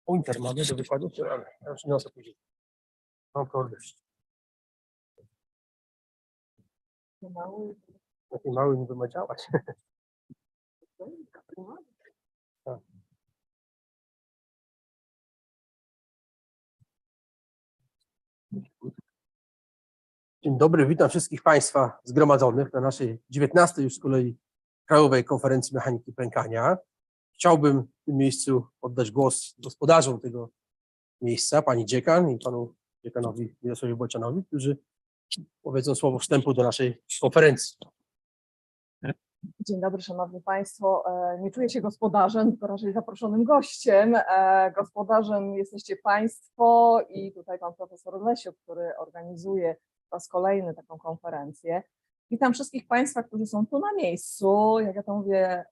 Pointer mamy do wykładu, ale ja już niosę później. Mam kordyść. Taki mały niby ma działać. Tak. Dzień dobry, witam wszystkich Państwa zgromadzonych na naszej 19. już z kolei Krajowej Konferencji Mechaniki Pękania. Chciałbym w tym miejscu oddać głos gospodarzom tego miejsca, pani dziekan i panu dziekanowi Mirosławowi Bocianowi, którzy powiedzą słowo wstępu do naszej konferencji. Dzień dobry, szanowni państwo. Nie czuję się gospodarzem, tylko raczej zaproszonym gościem. Gospodarzem jesteście państwo i tutaj pan profesor Lesiuk, który organizuje po raz kolejny taką konferencję. Witam wszystkich Państwa, którzy są tu na miejscu, jak ja to mówię,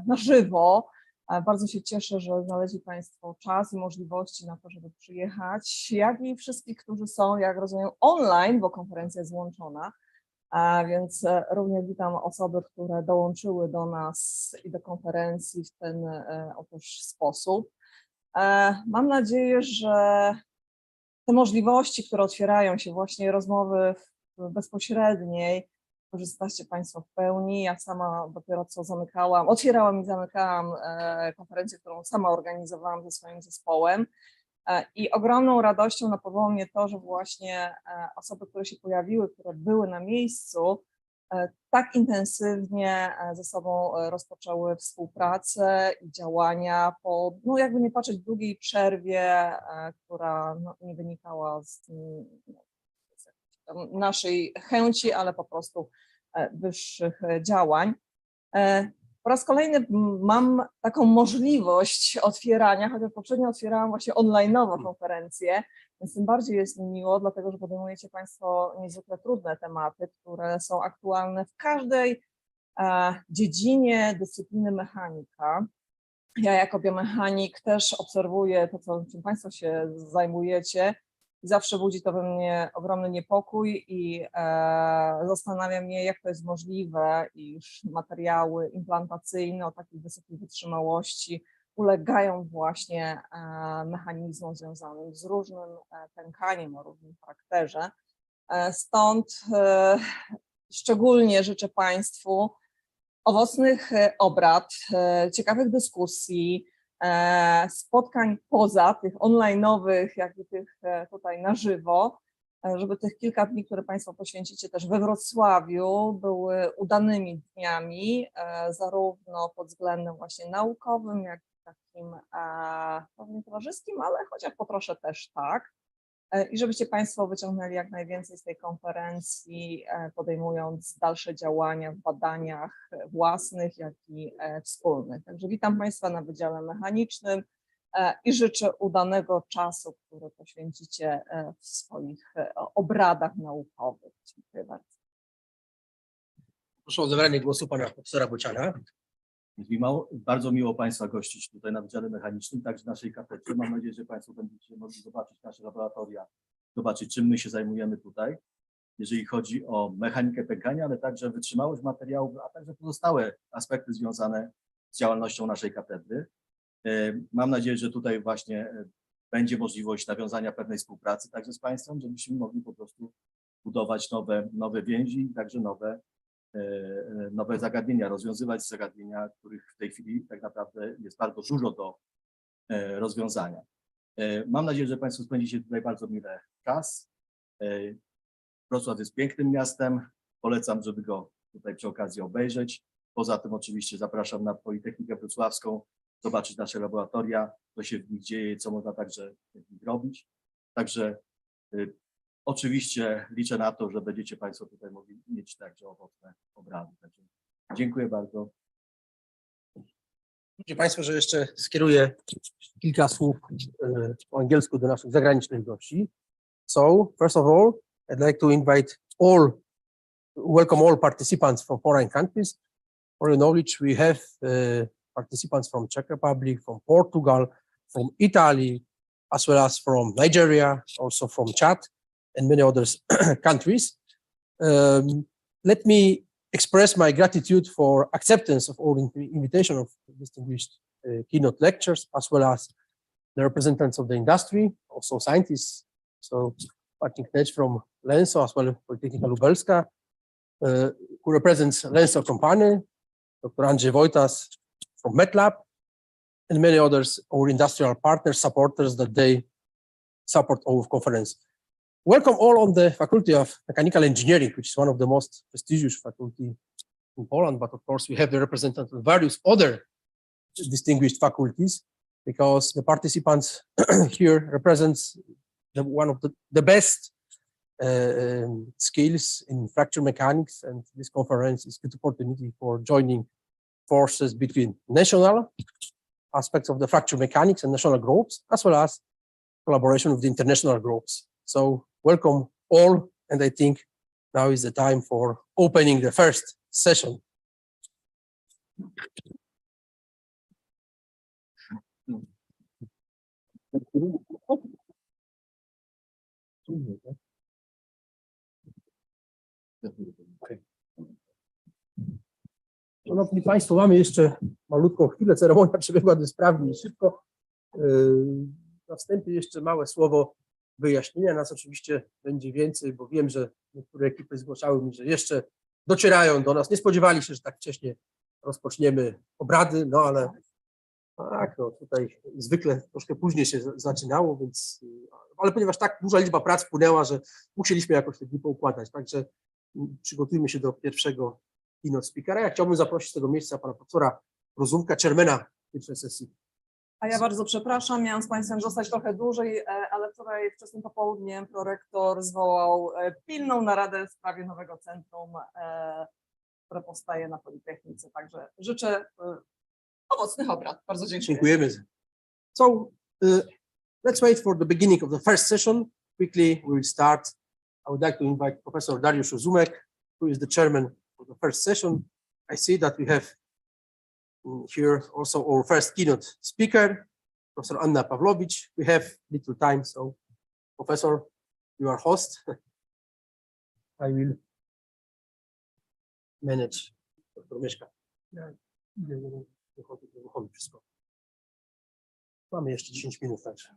na żywo. Bardzo się cieszę, że znaleźli Państwo czas i możliwości na to, żeby przyjechać, jak i wszystkich, którzy są, jak rozumiem, online, bo konferencja jest złączona. Więc również witam osoby, które dołączyły do nas i do konferencji w ten otóż sposób. Mam nadzieję, że te możliwości, które otwierają się, właśnie rozmowy bezpośredniej, korzystacie Państwo w pełni. Ja sama dopiero co otwierałam i zamykałam konferencję, którą sama organizowałam ze swoim zespołem. I ogromną radością napawało mnie to, że właśnie osoby, które się pojawiły, które były na miejscu, tak intensywnie ze sobą rozpoczęły współpracę i działania po, no jakby nie patrzeć, długiej przerwie, która nie wynikała z naszej chęci, ale po prostu wyższych działań. Po raz kolejny mam taką możliwość otwierania, chociaż poprzednio otwierałam właśnie online'owo konferencję, więc tym bardziej jest mi miło, dlatego że podejmujecie Państwo niezwykle trudne tematy, które są aktualne w każdej dziedzinie dyscypliny mechanika. Ja jako biomechanik też obserwuję to, czym Państwo się zajmujecie. I zawsze budzi to we mnie ogromny niepokój i zastanawia mnie, jak to jest możliwe, iż materiały implantacyjne o takiej wysokiej wytrzymałości ulegają właśnie mechanizmom związanym z różnym pękaniem o różnym charakterze. Stąd szczególnie życzę Państwu owocnych obrad, ciekawych dyskusji, spotkań poza tych online'owych, jak i tych tutaj na żywo, żeby tych kilka dni, które Państwo poświęcicie też we Wrocławiu, były udanymi dniami, zarówno pod względem właśnie naukowym, jak i takim pewnie towarzyskim, ale chociaż poproszę też tak. I żebyście Państwo wyciągnęli jak najwięcej z tej konferencji, podejmując dalsze działania w badaniach własnych, jak i wspólnych. Także witam Państwa na Wydziale Mechanicznym i życzę udanego czasu, który poświęcicie w swoich obradach naukowych. Dziękuję bardzo. Proszę o zabranie głosu pana profesora Bociana. Jest mi bardzo miło Państwa gościć tutaj na Wydziale Mechanicznym, także w naszej katedrze. Mam nadzieję, że Państwo będziecie mogli zobaczyć nasze laboratoria, zobaczyć, czym my się zajmujemy tutaj, jeżeli chodzi o mechanikę pękania, ale także wytrzymałość materiałów, a także pozostałe aspekty związane z działalnością naszej katedry. Mam nadzieję, że tutaj właśnie będzie możliwość nawiązania pewnej współpracy także z Państwem, żebyśmy mogli po prostu budować nowe więzi, także nowe zagadnienia, rozwiązywać zagadnienia, których w tej chwili tak naprawdę jest bardzo dużo do rozwiązania. Mam nadzieję, że Państwo spędzicie tutaj bardzo mile czas. Wrocław jest pięknym miastem, polecam, żeby go tutaj przy okazji obejrzeć. Poza tym oczywiście zapraszam na Politechnikę Wrocławską, zobaczyć nasze laboratoria, co się w nich dzieje i co można także w nich robić. Także oczywiście liczę na to, że będziecie Państwo tutaj mogli mieć także owocne obrady. Także dziękuję bardzo. Widzicie Państwo, że jeszcze skieruję kilka słów po angielsku do naszych zagranicznych gości. So, first of all, I'd like to welcome all participants from foreign countries. For your knowledge, we have participants from Czech Republic, from Portugal, from Italy, as well as from Nigeria, also from Chad, and many other countries. Let me express my gratitude for acceptance of all invitation of distinguished keynote lectures, as well as the representatives of the industry, also scientists. So Martin Knecz from Lenso, as well as Politechnika Lubelska, who represents Lenso company, Dr. Andrzej Wojtas from MATLAB, and many others, our industrial partners, supporters that they support our conference. Welcome all on the Faculty of Mechanical Engineering, which is one of the most prestigious faculty in Poland, but of course we have the representatives of various other distinguished faculties, because the participants here represents one of the best skills in fracture mechanics, and this conference is a good opportunity for joining forces between national aspects of the fracture mechanics and national groups, as well as collaboration with the international groups. So welcome all and I think now is the time for opening the first session. Szanowni Państwo, mamy jeszcze malutką chwilę, ceremonia przebiegła dość sprawnie i szybko. Na wstępie jeszcze małe słowo wyjaśnienia, nas oczywiście będzie więcej, bo wiem, że niektóre ekipy zgłaszały mi, że jeszcze docierają do nas, nie spodziewali się, że tak wcześnie rozpoczniemy obrady, no ale tak, no tutaj zwykle troszkę później się zaczynało, więc, ale ponieważ tak duża liczba prac wpłynęła, że musieliśmy jakoś te dni poukładać, także przygotujmy się do pierwszego keynote speakera. Ja chciałbym zaprosić z tego miejsca pana profesora Rozumka, chairmana pierwszej sesji. A ja bardzo przepraszam, miałam z Państwem zostać trochę dłużej, ale wczoraj wczesnym popołudniem prorektor zwołał pilną naradę w sprawie nowego centrum, które powstaje na Politechnice. Także życzę owocnych obrad. Bardzo dziękuję. Dziękujemy. So, let's wait for the beginning of the first session. Quickly, we will start. I would like to invite Professor Dariusz Rozumek, who is the chairman of the first session. I see that we have here also our first keynote speaker, Professor Anna Pawlowicz. We have little time, so Professor, you are host. I will manage. Dr. Mieszka. Wychodzi wszystko. Mamy jeszcze 10 minut, także.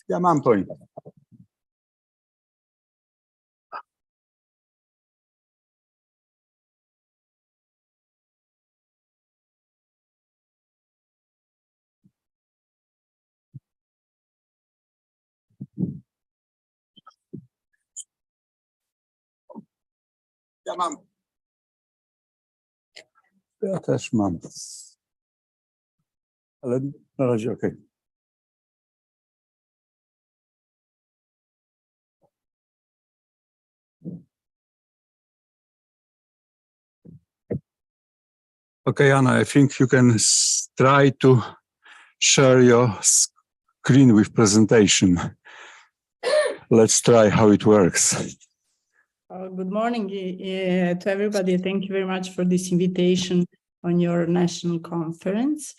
Ja mam to. Ja mam. Ja też mam. Ale na razie okej. Okay, Anna, I think you can try to share your screen with presentation. Let's try how it works. Good morning to everybody. Thank you very much for this invitation on your national conference.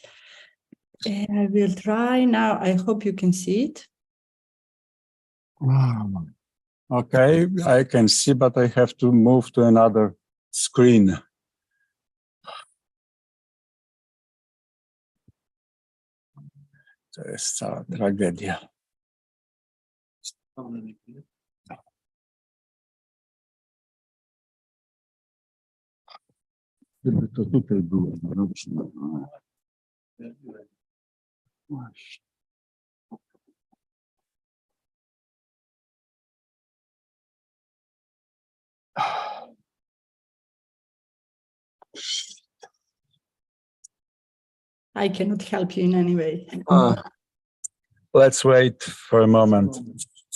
I will try now. I hope you can see it. Okay, I can see, but I have to move to another screen. To jest cała tragedia. Gdyby to tutaj było, no dobrze. Właśnie. I cannot help you in any way. Let's wait for a moment.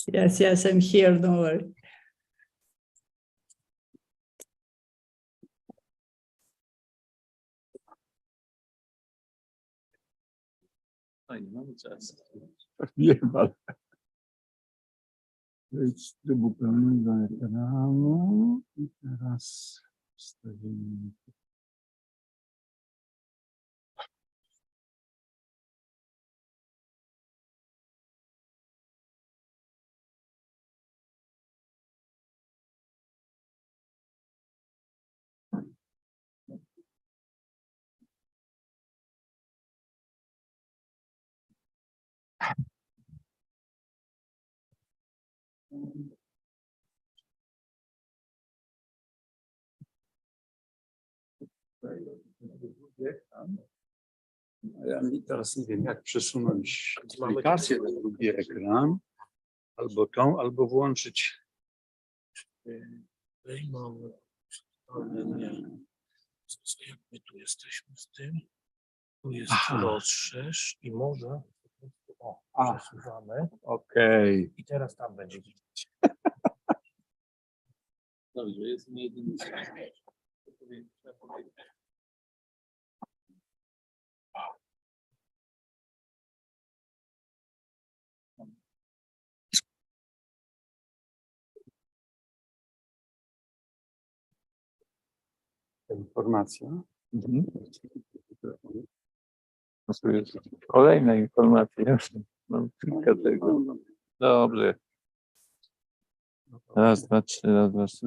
Yes, I'm here. Don't worry. Wiem, ale... Wejdź z trybu pełnego ekranu i teraz wstawimy. Ja teraz nie wiem, jak przesunąć aplikację na drugi ekran. Albo tą, albo włączyć. Tutaj mamy, jak my tu jesteśmy z tym, tu jest rozszerz i może przesuwamy Okej. i teraz tam będzie widać. Dobrze, jest nie jedyny. Informacja. Tu jest kolejna informacja. Mam kilka tego. Dobrze. Raz, dwa, trzy, raz, dwa, trzy.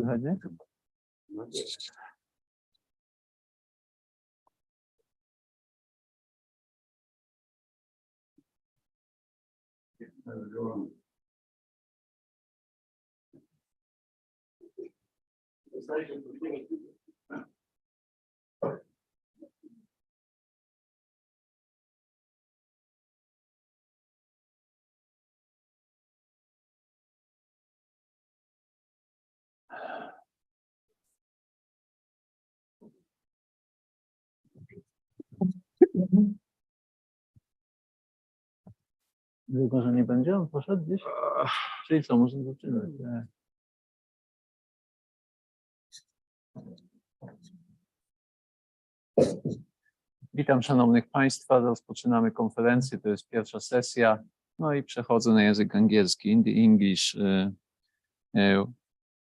Tylko, że nie będzie on poszedł gdzieś? Czyli co, można zaczynać? Nie. Witam szanownych Państwa, rozpoczynamy konferencję, to jest pierwsza sesja, no i przechodzę na język angielski, in the English.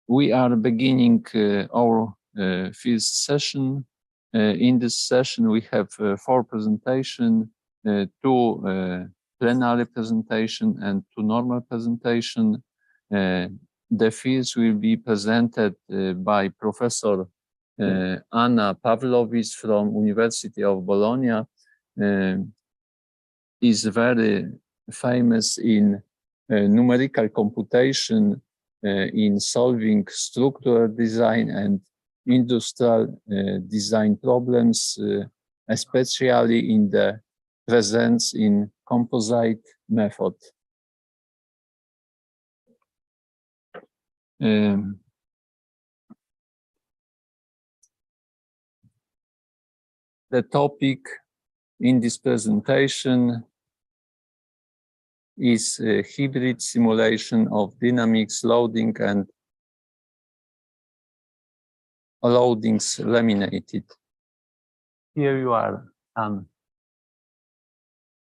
We are beginning our first session. In this session we have 4 presentations, 2 plenary presentation and 2 normal presentation. The fields will be presented by Professor Anna Pawlowicz from University of Bologna. Is very famous in numerical computation, in solving structural design and industrial design problems, especially in the presence in composite method. The topic in this presentation is hybrid simulation of dynamics loading and loadings laminated. Here you are, Anne.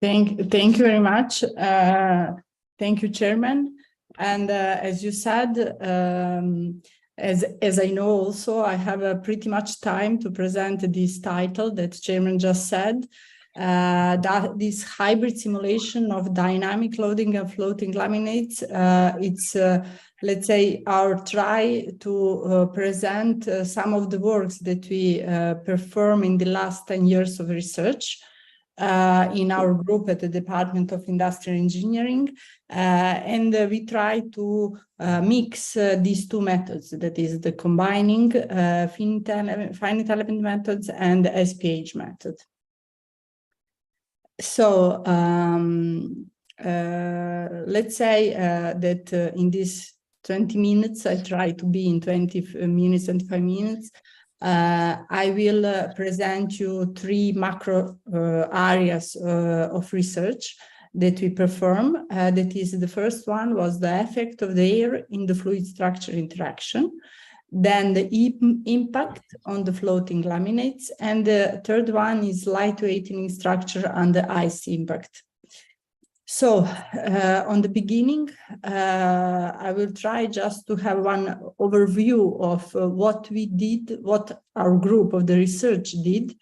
Thank you very much. Thank you, Chairman. And as you said, as I know also, I have pretty much time to present this title that Chairman just said, that this hybrid simulation of dynamic loading and floating laminates. It's, let's say, our try to present some of the works that we perform in the last 10 years of research in our group at the Department of Industrial Engineering. And we try to mix these 2 methods, that is the combining finite element methods and the SPH method. So let's say that in these 20 minutes, I try to be in 20 minutes, 25 minutes. I will present you 3 macro areas of research that we perform. That is, the first one was the effect of the air in the fluid structure interaction. Then the impact on the floating laminates. And the third one is lightweighting structure and the ice impact. So on the beginning, I will try just to have one overview of what we did, what our group of the research did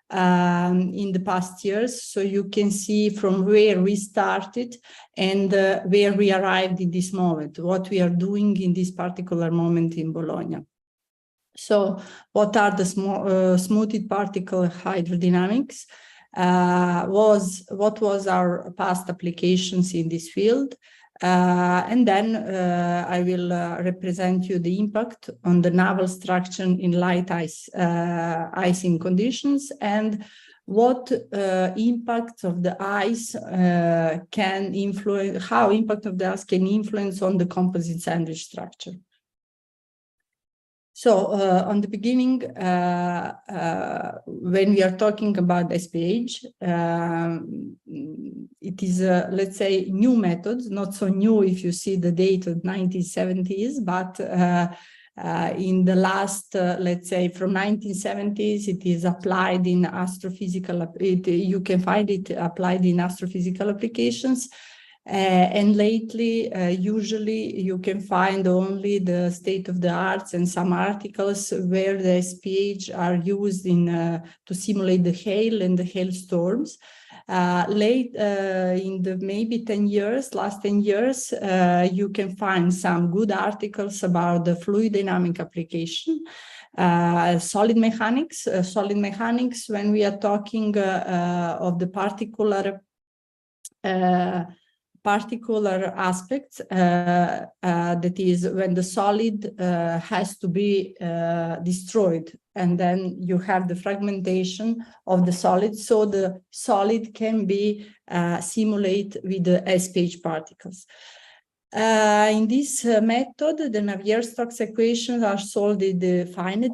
in the past years. So you can see from where we started and where we arrived in this moment, what we are doing in this particular moment in Bologna. So what are the smoothed particle hydrodynamics? What was our past applications in this field? And then I will represent you the impact on the naval structure in light ice icing conditions, and what impact of the ice can influence, how impact of the ice can influence on the composite sandwich structure. So on the beginning, when we are talking about SPH, it is, let's say, new methods, not so new if you see the date of 1970s, but in the last, let's say, from 1970s, it is applied in astrophysical, you can find it applied in astrophysical applications. And lately, usually you can find only the state of the art and some articles where the SPH are used in to simulate the hail and the hailstorms. In the maybe 10 years, last 10 years, you can find some good articles about the fluid dynamic application. Solid mechanics, when we are talking of the particular aspects, that is when the solid has to be destroyed, and then you have the fragmentation of the solid, so the solid can be simulated with the SPH particles. In this method, the Navier-Stokes equations are solved with the finite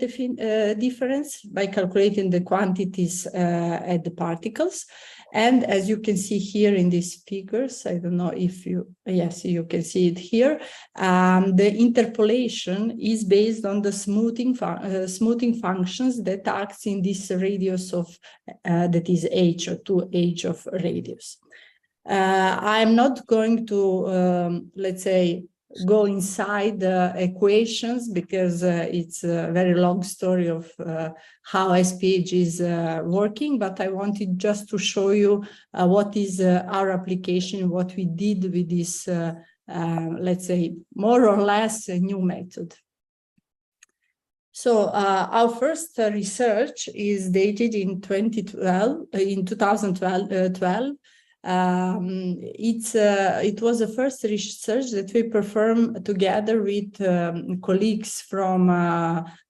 difference by calculating the quantities at the particles. And as you can see here in these figures, I don't know if you, yes, you can see it here. The interpolation is based on the smoothing functions that acts in this radius of, that is h, or 2h of radius. I'm not going to, let's say, go inside the equations because it's a very long story of how SPH is working, but I wanted just to show you what is our application, what we did with this, let's say, more or less a new method. So our first research is dated in 2012. It was the first research that we performed together with colleagues from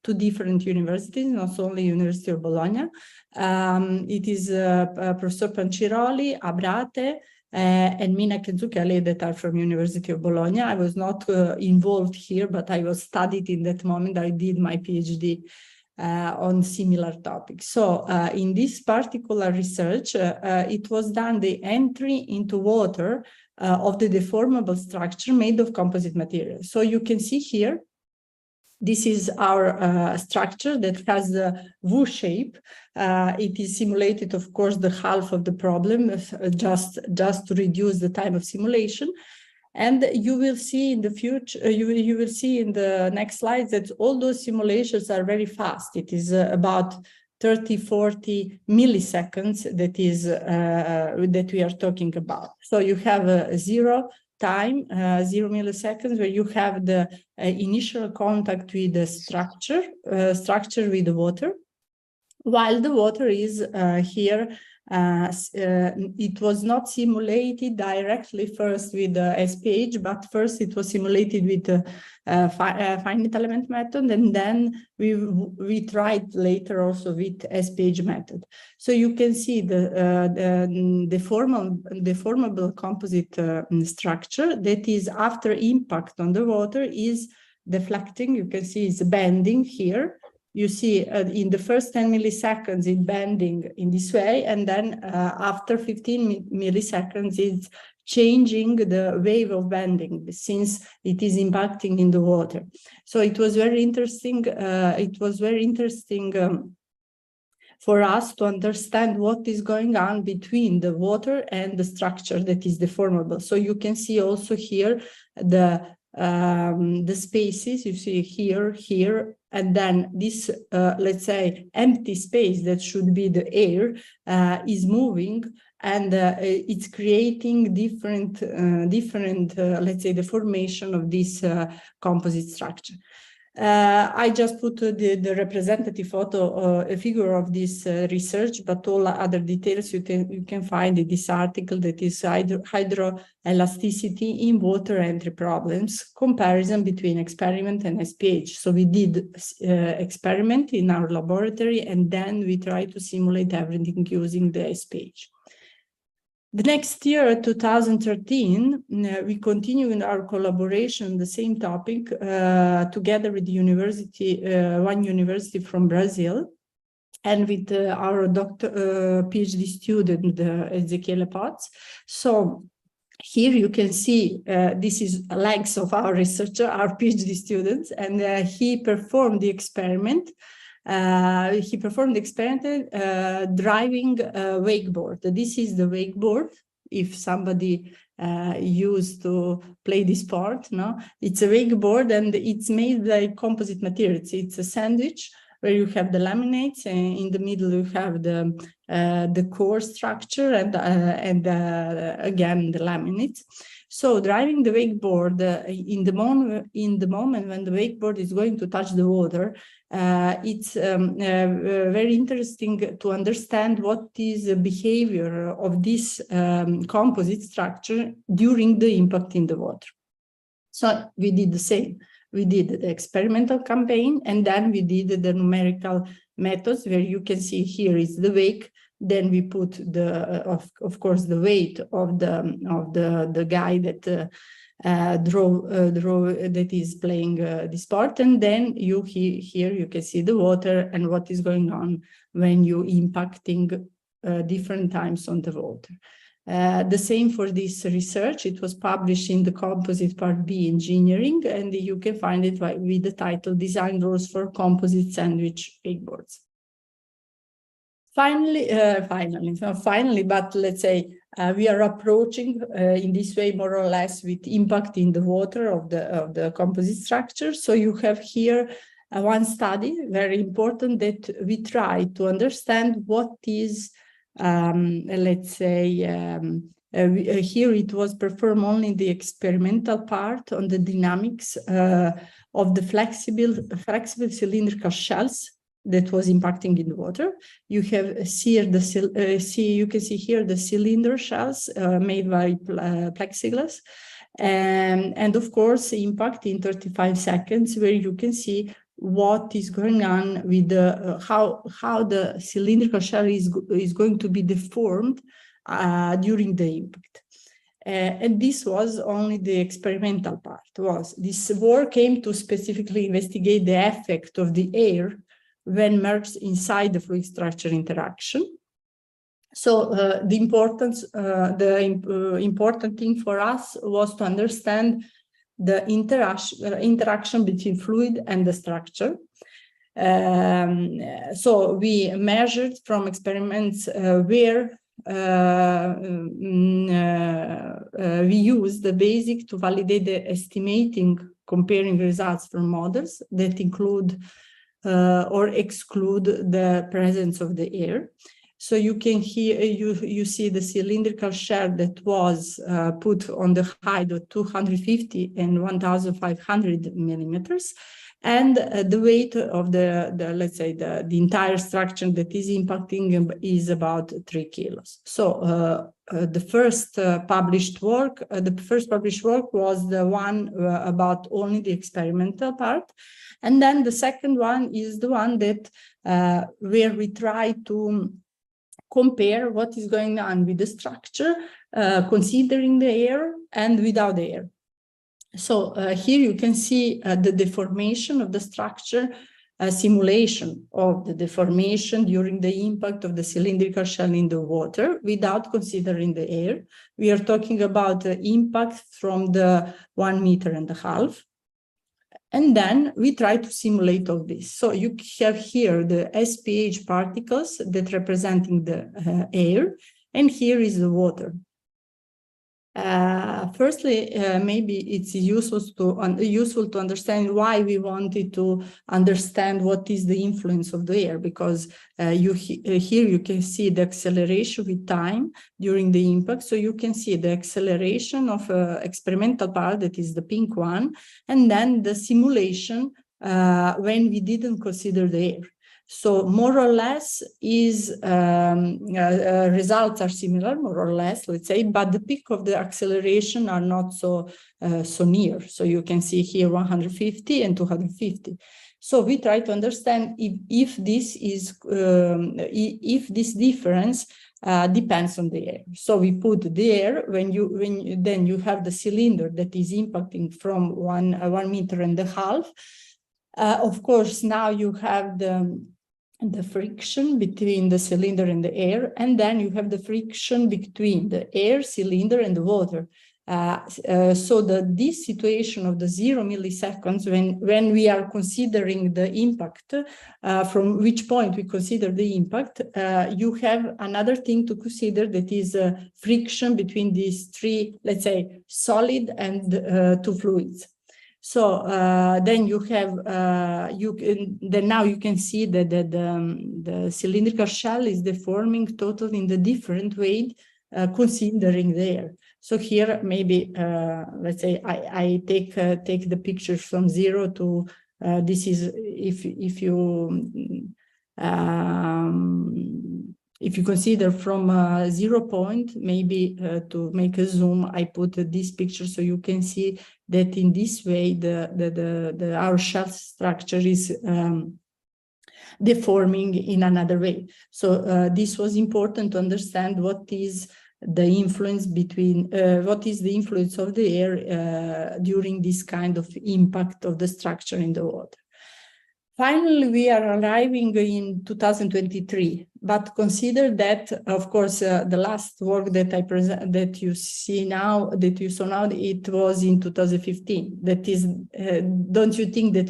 2 different universities, not only University of Bologna. It is Professor Panciroli, Abrate, and Mina Kenzukelli that are from University of Bologna. I was not involved here, but I was studied in that moment. I did my PhD on similar topics. So in this particular research, it was done the entry into water of the deformable structure made of composite material. So you can see here, this is our structure that has the V shape. It is simulated, of course, the half of the problem, just to reduce the time of simulation. And you will see in the future, you will see in the next slides that all those simulations are very fast. It is about 30-40 milliseconds that is that we are talking about. So you have a 0 time, 0 milliseconds, where you have the initial contact with the structure with the water, while the water is here. It was not simulated directly first with the SPH, but first it was simulated with the finite element method, and then we tried later also with SPH method. So you can see the deformable composite structure that is after impact on the water is deflecting. You can see it's bending here. You see in the first 10 milliseconds it's bending in this way, and then after 15 milliseconds it's changing the wave of bending since it is impacting in the water. So it was very interesting. For us to understand what is going on between the water and the structure that is deformable. So you can see also here the spaces. You see here, and then this, let's say, empty space that should be the air is moving, and it's creating different, let's say, the formation of this composite structure. I just put the representative photo, a figure of this research, but all other details you can find in this article, that is hydroelasticity in water entry problems, comparison between experiment and SPH. So we did experiment in our laboratory, and then we tried to simulate everything using the SPH. The next year, 2013, we continue in our collaboration on the same topic together with the university, one university from Brazil, and with our PhD student, Ezequiel Potts. So here you can see this is legs of our researcher, our PhD students, and he performed the experiment. Driving a wakeboard. This is the wakeboard. If somebody used to play this sport, no, it's a wakeboard, and it's made by composite materials. It's a sandwich where you have the laminates, and in the middle you have the core structure, and again the laminates. So driving the wakeboard in the moment when the wakeboard is going to touch the water, it's very interesting to understand what is the behavior of this composite structure during the impact in the water. So we did the same. We did the experimental campaign, and then we did the numerical methods, where you can see here is the wake. Then we put the, of course, the weight of the guy that that is playing this part, and then here you can see the water and what is going on when you impacting different times on the water. The same for this research. It was published in the Composite Part B Engineering, and you can find it with the title Design Rules for Composite Sandwich Wakeboards. Finally, but let's say we are approaching in this way more or less with impact in the water of the composite structure. So you have here one study, very important, that we try to understand what is, let's say, here it was performed only the experimental part on the dynamics of the flexible cylindrical shells that was impacting in the water. You have you can see here the cylinder shells made by plexiglass, and of course impact in 35 seconds, where you can see what is going on with the how the cylindrical shell is going to be deformed during the impact. And this was only the experimental part. This work came to specifically investigate the effect of the air when merged inside the fluid structure interaction. So the important thing for us was to understand the interaction between fluid and the structure. So we measured from experiments where we used the basic to validate the estimating comparing results from models that include or exclude the presence of the air. So you can hear, you see the cylindrical shell that was put on the height of 250 and 1,500 millimeters, and the weight of the let's say the entire structure that is impacting is about 3 kilos. So the first published work was the one about only the experimental part, and then the second one is the one that where we try to compare what is going on with the structure, considering the air and without the air. So here you can see the deformation of the structure, simulation of the deformation during the impact of the cylindrical shell in the water without considering the air. We are talking about the impact from the 1.5 meters. And then we try to simulate all this. So you have here the SPH particles that representing the air, and here is the water. Firstly, maybe it's useful to understand why we wanted to understand what is the influence of the air, because here you can see the acceleration with time during the impact. So you can see the acceleration of experimental part, that is the pink one, and then the simulation when we didn't consider the air. So more or less results are similar, more or less, let's say, but the peak of the acceleration are not so near. So you can see here 150 and 250. So we try to understand if this difference depends on the air. So we put the air then you have the cylinder that is impacting from 1.5 meters. Of course, now you have the friction between the cylinder and the air, and then you have the friction between the air, cylinder, and the water. So this situation of the 0 milliseconds, when we are considering the impact, from which point we consider the impact, you have another thing to consider, that is friction between these three, let's say, solid and two fluids. So then you have now you can see that the cylindrical shell is deforming totally in the different way, considering the air. So here maybe let's say I take the pictures from 0 to this is if you consider from 0 point, maybe to make a zoom, I put this picture so you can see that in this way our shell structure is deforming in another way. So this was important to understand what is the influence of the air during this kind of impact of the structure in the water. Finally, we are arriving in 2023, but consider that, of course, the last work that I present, that you saw now, it was in 2015. That is, don't you think that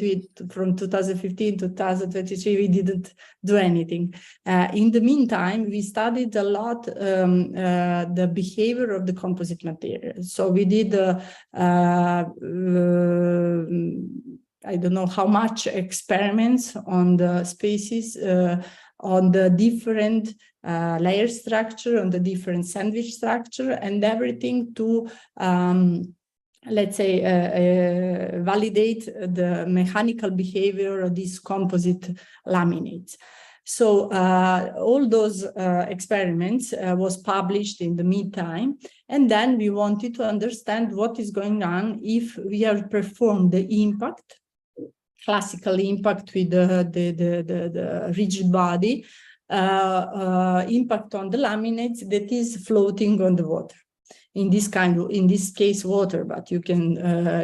from 2015 to 2023, we didn't do anything? In the meantime, we studied a lot the behavior of the composite material. So we did I don't know how much experiments on the species, on the different layer structure, on the different sandwich structure, and everything to, let's say, validate the mechanical behavior of these composite laminates. So all those experiments was published in the meantime, and then we wanted to understand what is going on if we have performed the impact, classical impact with the rigid body, impact on the laminates that is floating on the water. In this case, water, but you can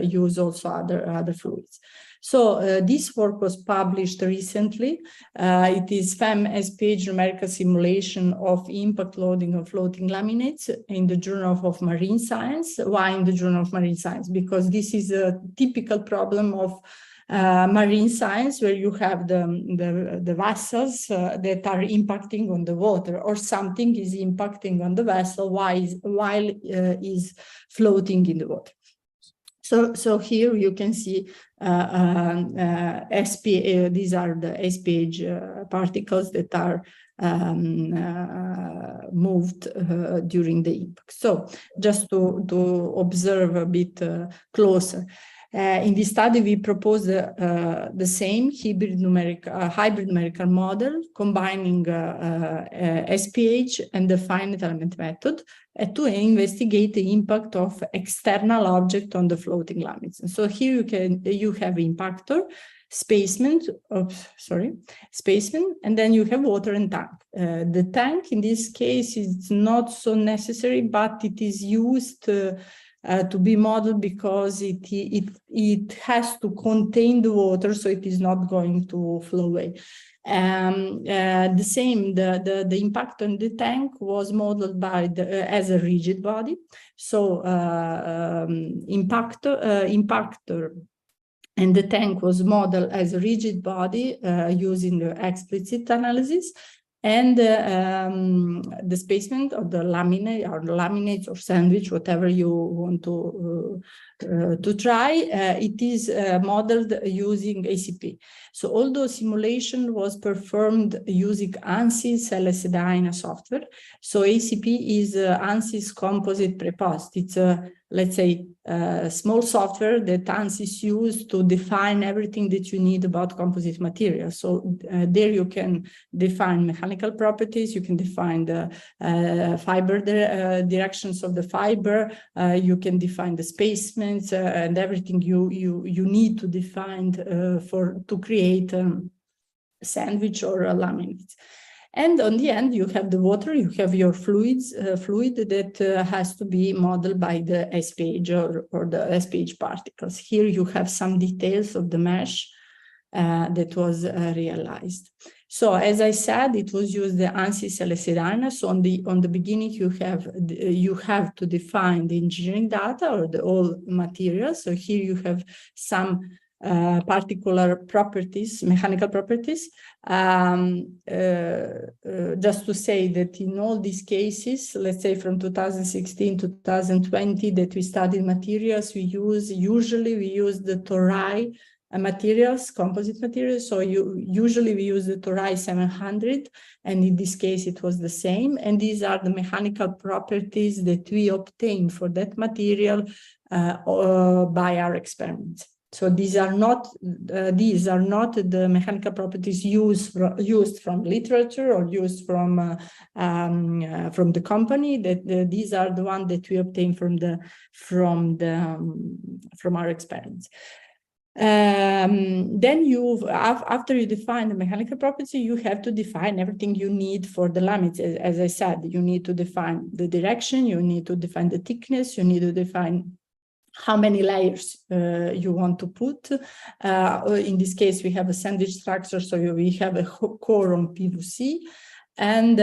use also other fluids. So this work was published recently. It is FEM SPH numerical simulation of impact loading of floating laminates in the Journal of Marine Science. Why in the Journal of Marine Science? Because this is a typical problem of marine science, where you have the vessels that are impacting on the water, or something is impacting on the vessel while is floating in the water. So here you can see these are the SPH particles that are moved during the impact. So just to observe a bit closer. In this study, we proposed the same hybrid numerical model combining SPH and the finite element method to investigate the impact of external object on the floating laminates. So here you have impactor, spaceman, and then you have water and tank. The tank in this case is not so necessary, but it is used to be modeled because it has to contain the water, so it is not going to flow away. The same, the impact on the tank was modeled by as a rigid body. So impactor and the tank was modeled as a rigid body using the explicit analysis. And the spacement of the laminates or sandwich, whatever you want to try, it is modeled using ACP. So although simulation was performed using ANSYS LS-DYNA software, so ACP is ANSYS composite prepost. It's a, let's say, small software that ANSYS used to define everything that you need about composite materials. So there you can define mechanical properties, you can define the fiber directions of the fiber, you can define the spacements and everything you need to define to create a sandwich or a laminate. And on the end, you have the water, you have your fluid that has to be modeled by the SPH or the SPH particles. Here you have some details of the mesh that was realized. So as I said, it was used the ANSYS LS-DYNA. So on the beginning, you have to define the engineering data or the all materials. So here you have some particular properties, mechanical properties. Just to say that in all these cases, let's say from 2016 to 2020 that we studied materials, usually we use the Torai materials, composite materials. So usually we use the Torai 700, and in this case it was the same. And these are the mechanical properties that we obtained for that material by our experiments. So these are not the mechanical properties used from literature or used from the company. These are the ones that we obtained from our experiments. Then after you define the mechanical property, you have to define everything you need for the laminates. As I said, you need to define the direction, you need to define the thickness, you need to define how many layers you want to put. In this case, we have a sandwich structure, so we have a core on PVC. And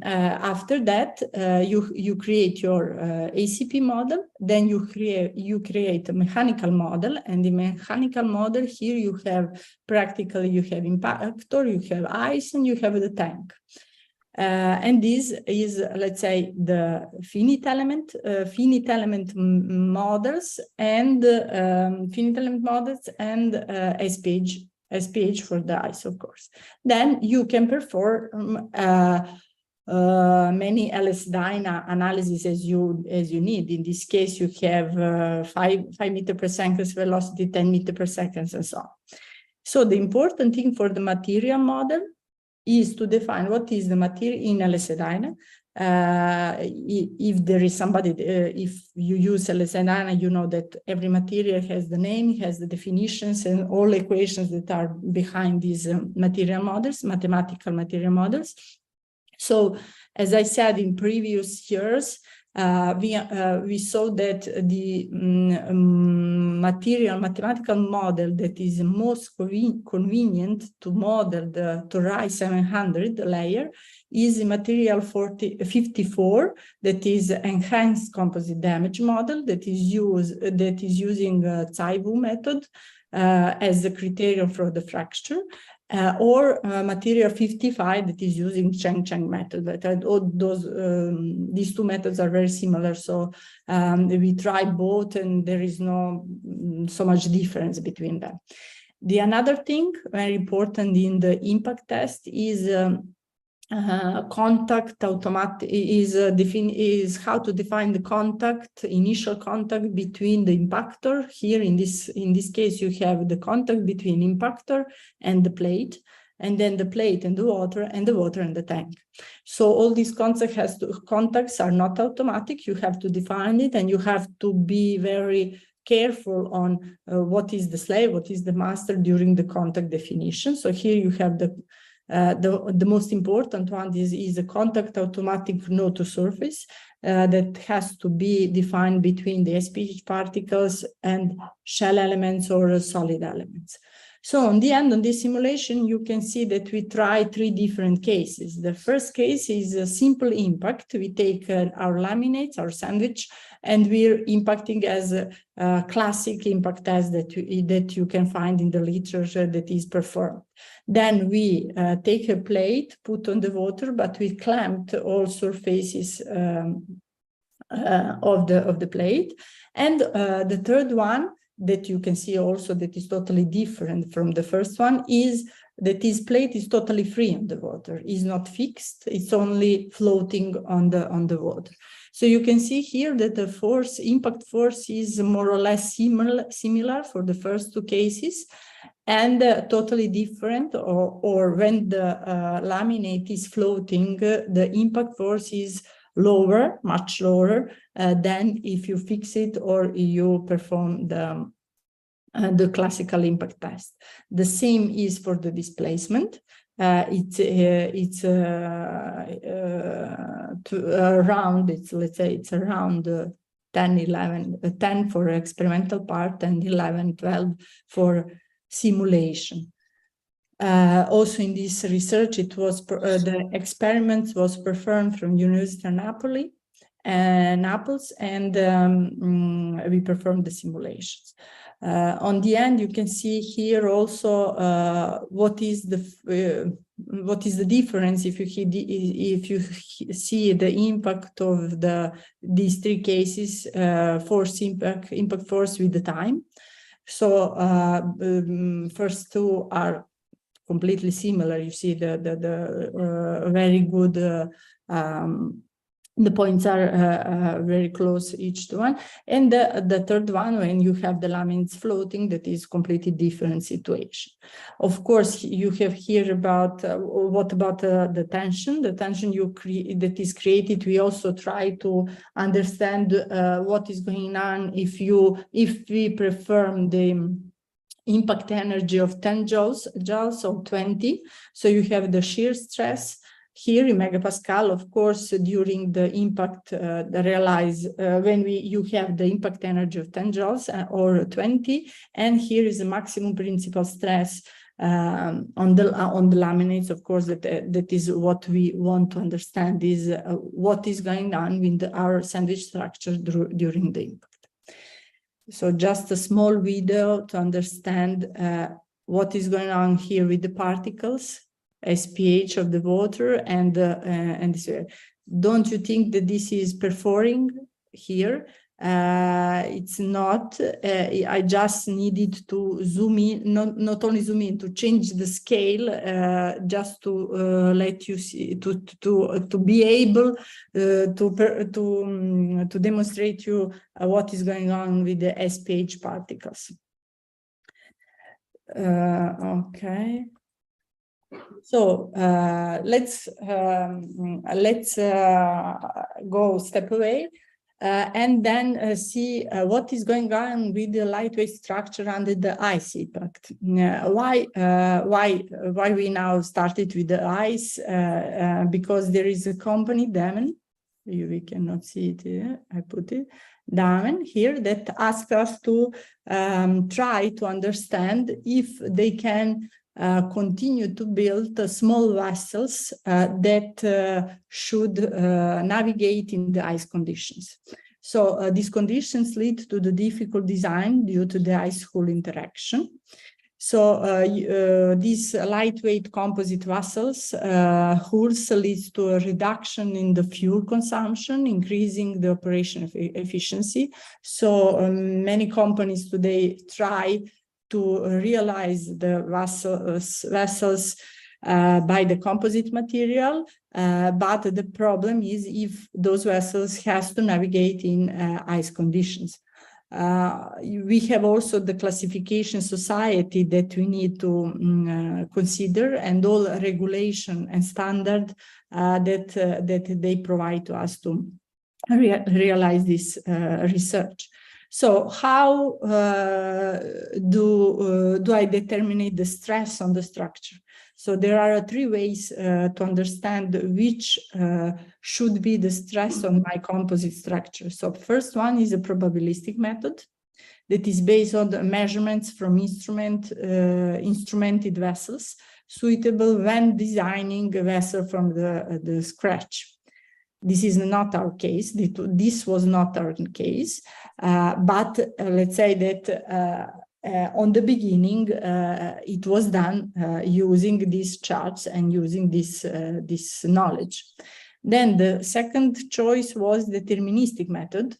after that, you create your ACP model, then you create a mechanical model, and the mechanical model here you have practically, you have impactor, you have ice, and you have the tank. And this is, let's say, the finite element models and SPH for the ice, of course. Then you can perform many LS-DYNA analyses as you need. In this case, you have 5 meters per second velocity, 10 meters per second, and so on. So the important thing for the material model is to define what is the material in LS-DYNA. If there is somebody, if you use LS-DYNA, you know that every material has the name, has the definitions, and all equations that are behind these material models, mathematical material models. So, as I said in previous years, we saw that the mathematical model that is most convenient to model the Torai 700 layer is the material 54, that is enhanced composite damage model that is using Zaiwu method as the criterion for the fracture. Or material 55 that is using Cheng method. That all these two methods are very similar. So we tried both, and there is no so much difference between them. The another thing very important in the impact test is contact automatic is how to define the initial contact between the impactor. Here in this case, you have the contact between impactor and the plate, and then the plate and the water, and the water and the tank. So all these contacts are not automatic. You have to define it, and you have to be very careful on what is the slave, what is the master during the contact definition. So here you have the most important one is a contact automatic node to surface that has to be defined between the SPH particles and shell elements or solid elements. So on the end, on this simulation, you can see that we try 3 different cases. The first case is a simple impact. We take our laminates, our sandwich, and we're impacting as a classic impact test that you can find in the literature that is performed. Then we take a plate, put on the water, but we clamped all surfaces of the plate. And the third one that you can see also that is totally different from the first one is that this plate is totally free on the water, is not fixed, it's only floating on the water. So you can see here that the impact force is more or less similar for the first 2 cases, and totally different, or when the laminate is floating, the impact force is lower, much lower than if you fix it or you perform the classical impact test. The same is for the displacement. It's around, let's say it's around 10, 11, 10 for experimental part and 11, 12 for simulation. Also in this research, it was the experiment was performed from University of Naples, and we performed the simulations. On the end, you can see here also what is the difference if you see the impact of these 3 cases, impact force with the time. So first 2 are completely similar. You see the very good, the points are very close each to one. And the third one, when you have the laminates floating, that is completely different situation. Of course, you have here about what about the tension? The tension that is created. We also try to understand what is going on if we perform the impact energy of 10 joules or 20. So you have the shear stress here in megapascal, of course, during the impact, when you have the impact energy of 10 joules or 20, and here is the maximum principal stress on the laminates. Of course, that is what we want to understand is what is going on with our sandwich structure during the impact. So just a small video to understand what is going on here with the particles, SPH of the water, and don't you think that this is perforing here? It's not. I just needed to zoom in, not only zoom in, to change the scale, just to let you see, to be able to demonstrate you what is going on with the SPH particles. Okay. So let's go step away. And then see what is going on with the lightweight structure under the ice impact. Why we now started with the ice? Because there is a company, Damen, we cannot see it here, I put it, Damen here, that asked us to try to understand if they can continue to build small vessels that should navigate in the ice conditions. So these conditions lead to the difficult design due to the ice-hull interaction. So these lightweight composite vessels, hulls, leads to a reduction in the fuel consumption, increasing the operation efficiency. So many companies today try to realize the vessels by the composite material, but the problem is if those vessels has to navigate in ice conditions. We have also the classification society that we need to consider, and all regulation and standard that they provide to us to realize this research. So how do I determine the stress on the structure? So there are 3 ways to understand which should be the stress on my composite structure. So first one is a probabilistic method. that is based on the measurements from instrumented vessels suitable when designing a vessel from the scratch. This is not our case. This was not our case, but let's say that on the beginning, it was done using these charts and using this knowledge. Then the second choice was the deterministic method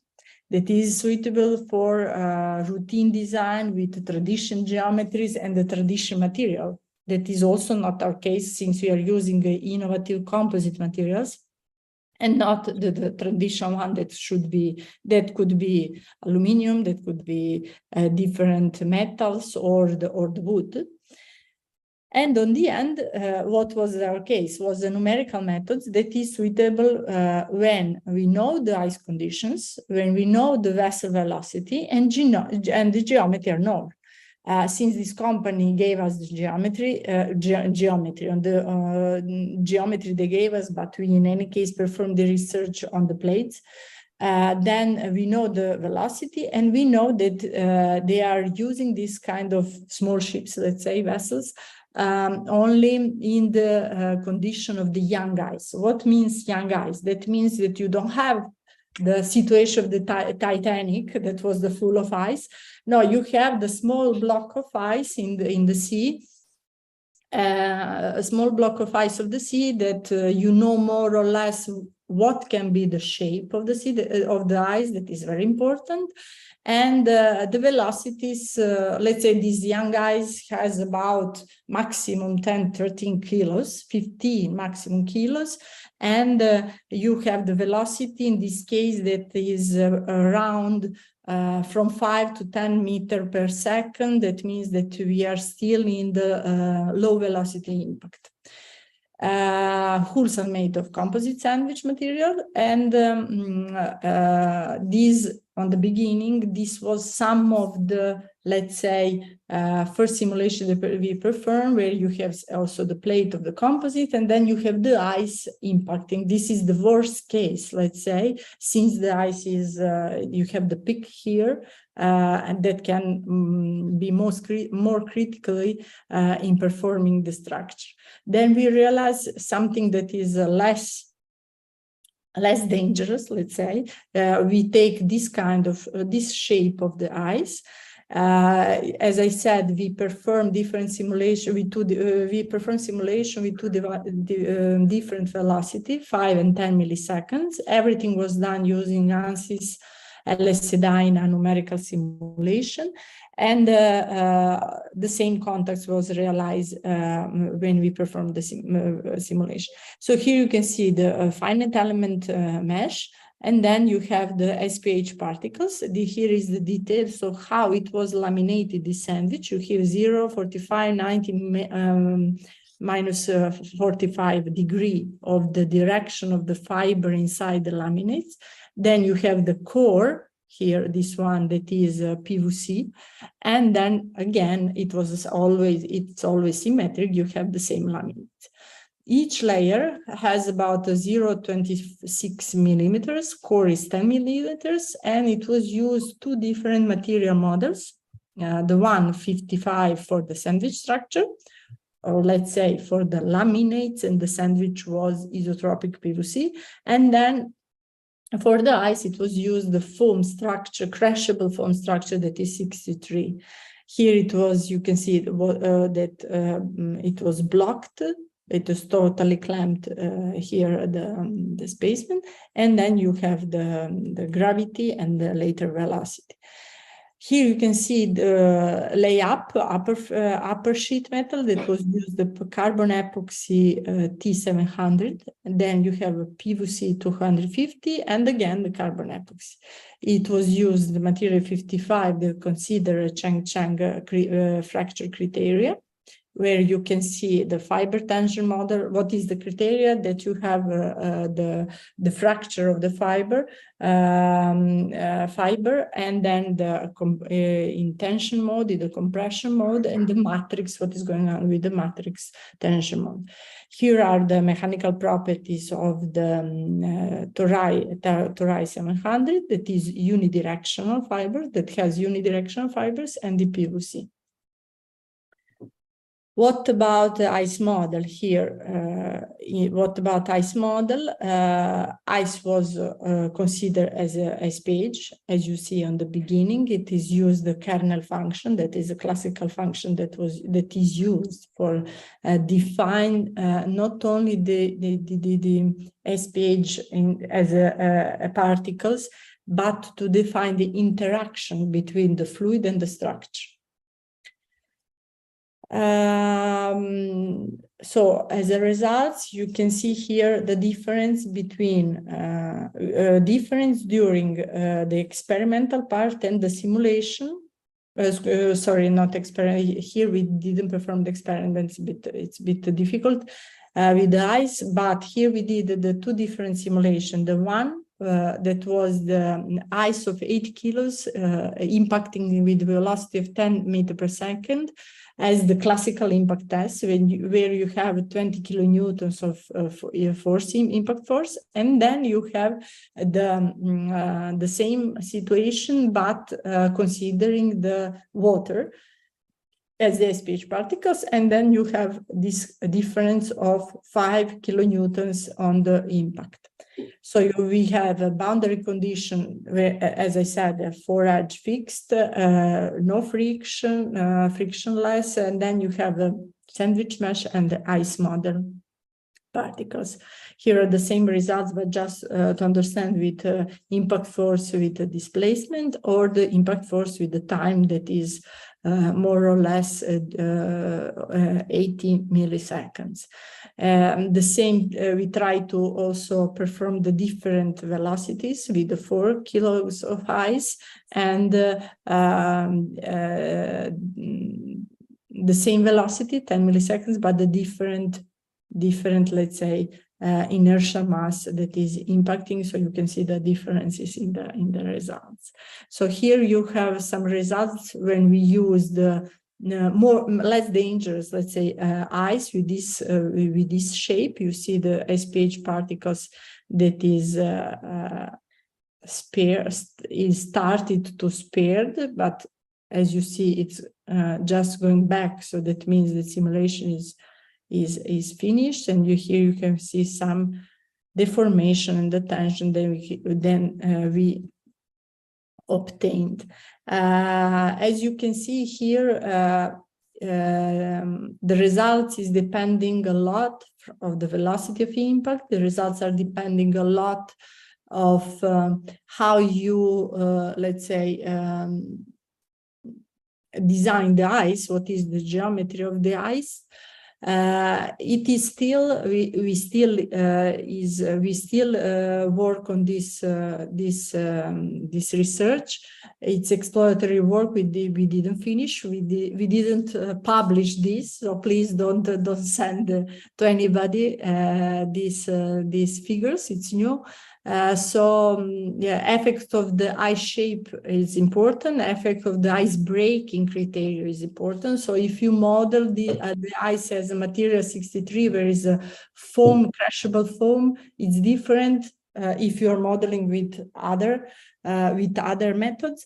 that is suitable for routine design with tradition geometries and the tradition material. That is also not our case, since we are using innovative composite materials and not the traditional one that could be aluminum, that could be different metals or the wood. And on the end, what was our case was the numerical methods that is suitable when we know the ice conditions, when we know the vessel velocity and the geometry are known. Since this company gave us the geometry on the geometry they gave us, but we in any case performed the research on the plates. Then we know the velocity, and we know that they are using this kind of small ships, let's say vessels, only in the condition of the young ice. What means young ice? That means that you don't have the situation of the Titanic that was the full of ice. No, you have the small block of ice in the sea, a small block of ice of the sea that you know more or less what can be the shape of the sea, of the ice. That is very important. And the velocities, let's say this young ice has about maximum 10, 13 kilos, 15 maximum kilos. And you have the velocity in this case that is around from 5 to 10 meters per second. That means that we are still in the low velocity impact. Hulls are made of composite sandwich material, and these on the beginning, this was some of the, let's say, first simulation that we perform, where you have also the plate of the composite, and then you have the ice impacting. This is the worst case, let's say, since the ice is, you have the peak here, and that can be more critically in performing the structure. Then we realize something that is less dangerous, let's say. We take this kind of this shape of the ice. As I said, we perform different simulation. We perform simulation with two different velocity, 5 and 10 milliseconds. Everything was done using ANSYS LSDI numerical simulation, and the same context was realized when we performed the simulation. So here you can see the finite element mesh, and then you have the SPH particles. Here is the details of how it was laminated, this sandwich. You have 0, 45, 90, minus 45 degree of the direction of the fiber inside the laminates. Then you have the core here, this one that is PVC, and then again it's always symmetric. You have the same laminate. Each layer has about 0.26 millimeters. Core is 10 millimeters, and it was used two different material models. The one 55 for the sandwich structure, or let's say for the laminates, and the sandwich was isotropic PVC, and then for the ice, it was used the foam structure, crashable foam structure that is 63. Here it was, you can see that it was blocked. It was totally clamped here, the spacement. And then you have the gravity and the later velocity. Here you can see the layup, upper sheet metal that was used, the carbon epoxy T700. And then you have a PVC 250, and again the carbon epoxy. It was used, the material 55, they consider a Chang fracture criteria. where you can see the fiber tension model. What is the criteria? That you have the fracture of the fiber, and then the in tension mode, in the compression mode, and the matrix, what is going on with the matrix tension mode. Here are the mechanical properties of the Torai 700, that is unidirectional fiber, that has unidirectional fibers, and the PVC. What about the ICE model here? What about ICE model? ICE was considered as a ICE page. As you see on the beginning, it is used the kernel function, that is a classical function that is used for define not only the ICE page as a particles, but to define the interaction between the fluid and the structure. So as a result, you can see here the difference between difference during the experimental part and the simulation. Sorry, not experiment. Here we didn't perform the experiments, it's a bit difficult with the ICE, but here we did the two different simulations. The one that was the ICE of 8 kilos impacting with velocity of 10 meters per second, as the classical impact test, where you have 20 kilonewtons of force, impact force, and then you have the same situation, but considering the water as the SPH particles, and then you have this difference of 5 kilonewtons on the impact. So we have a boundary condition where, as I said, a 4-edge fixed, no friction, frictionless, and then you have a sandwich mesh and the ICE model particles. Here are the same results, but just to understand with impact force with the displacement, or the impact force with the time that is more or less 80 milliseconds. The same, we try to also perform the different velocities with the 4 kilos of ice, and the same velocity, 10 milliseconds, but the different, let's say, inertial mass that is impacting. So you can see the differences in the results. So here you have some results when we use the less dangerous, let's say, ice with this shape. You see the SPH particles that is started to spared, but as you see, it's just going back. So that means the simulation is finished, and here you can see some deformation and the tension that we obtained. As you can see here, the results is depending a lot of the velocity of impact. The results are depending a lot of how you, let's say, design the ice, what is the geometry of the ice. It is still, we still work on this research. It's exploratory work. We didn't finish. We didn't publish this. So please don't send to anybody these figures. It's new. Yeah, effect of the ice shape is important. Effect of the ice breaking criteria is important. So if you model the ice as a material 63, where is a foam, crushable foam, it's different if you are modeling with other methods.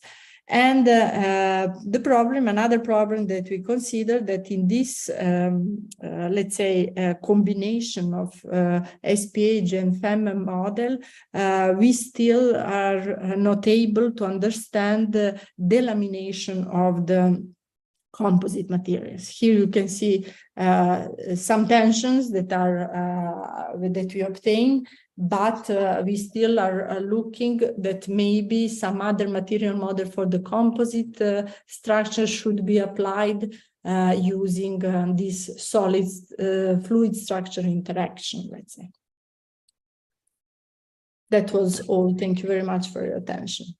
And another problem that we consider, that in this, let's say, combination of SPH and FEM model, we still are not able to understand the delamination of the composite materials. Here you can see some tensions that we obtain, but we still are looking that maybe some other material model for the composite structure should be applied using this solid fluid structure interaction, let's say. That was all. Thank you very much for your attention.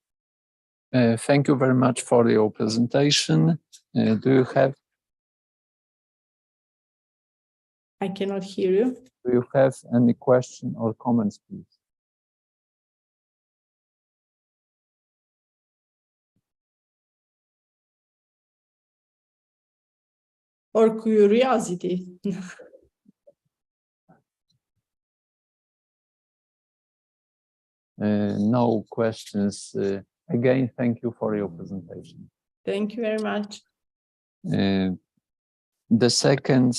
Thank you very much for your presentation. Do you have I cannot hear you. Do you have any question or comments, please? Or curiosity? No questions. Again, thank you for your presentation. Thank you very much. The second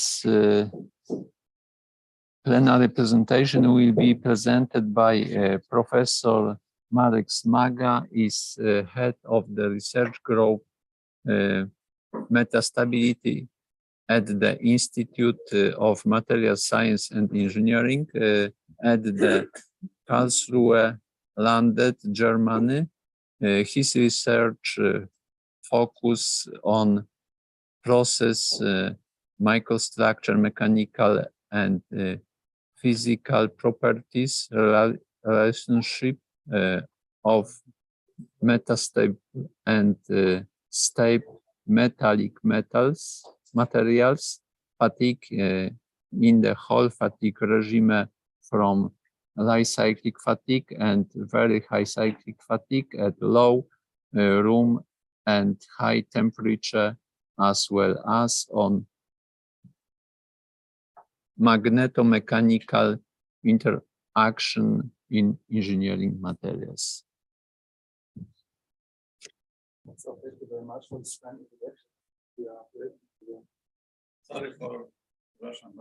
plenary presentation will be presented by Professor Marek Smaga, is head of the research group Metastability at the Institute of Material Science and Engineering at the Karlsruhe Landet, Germany. His research focus on process, microstructure, mechanical and physical properties, relationship of metastable and stable metallic materials, fatigue in the whole fatigue regime from light cyclic fatigue and very high cyclic fatigue at low room and high temperature, as well as on magnetomechanical interaction in engineering materials. So thank you very much for this kind introduction. We are ready to go. Sorry for Russian.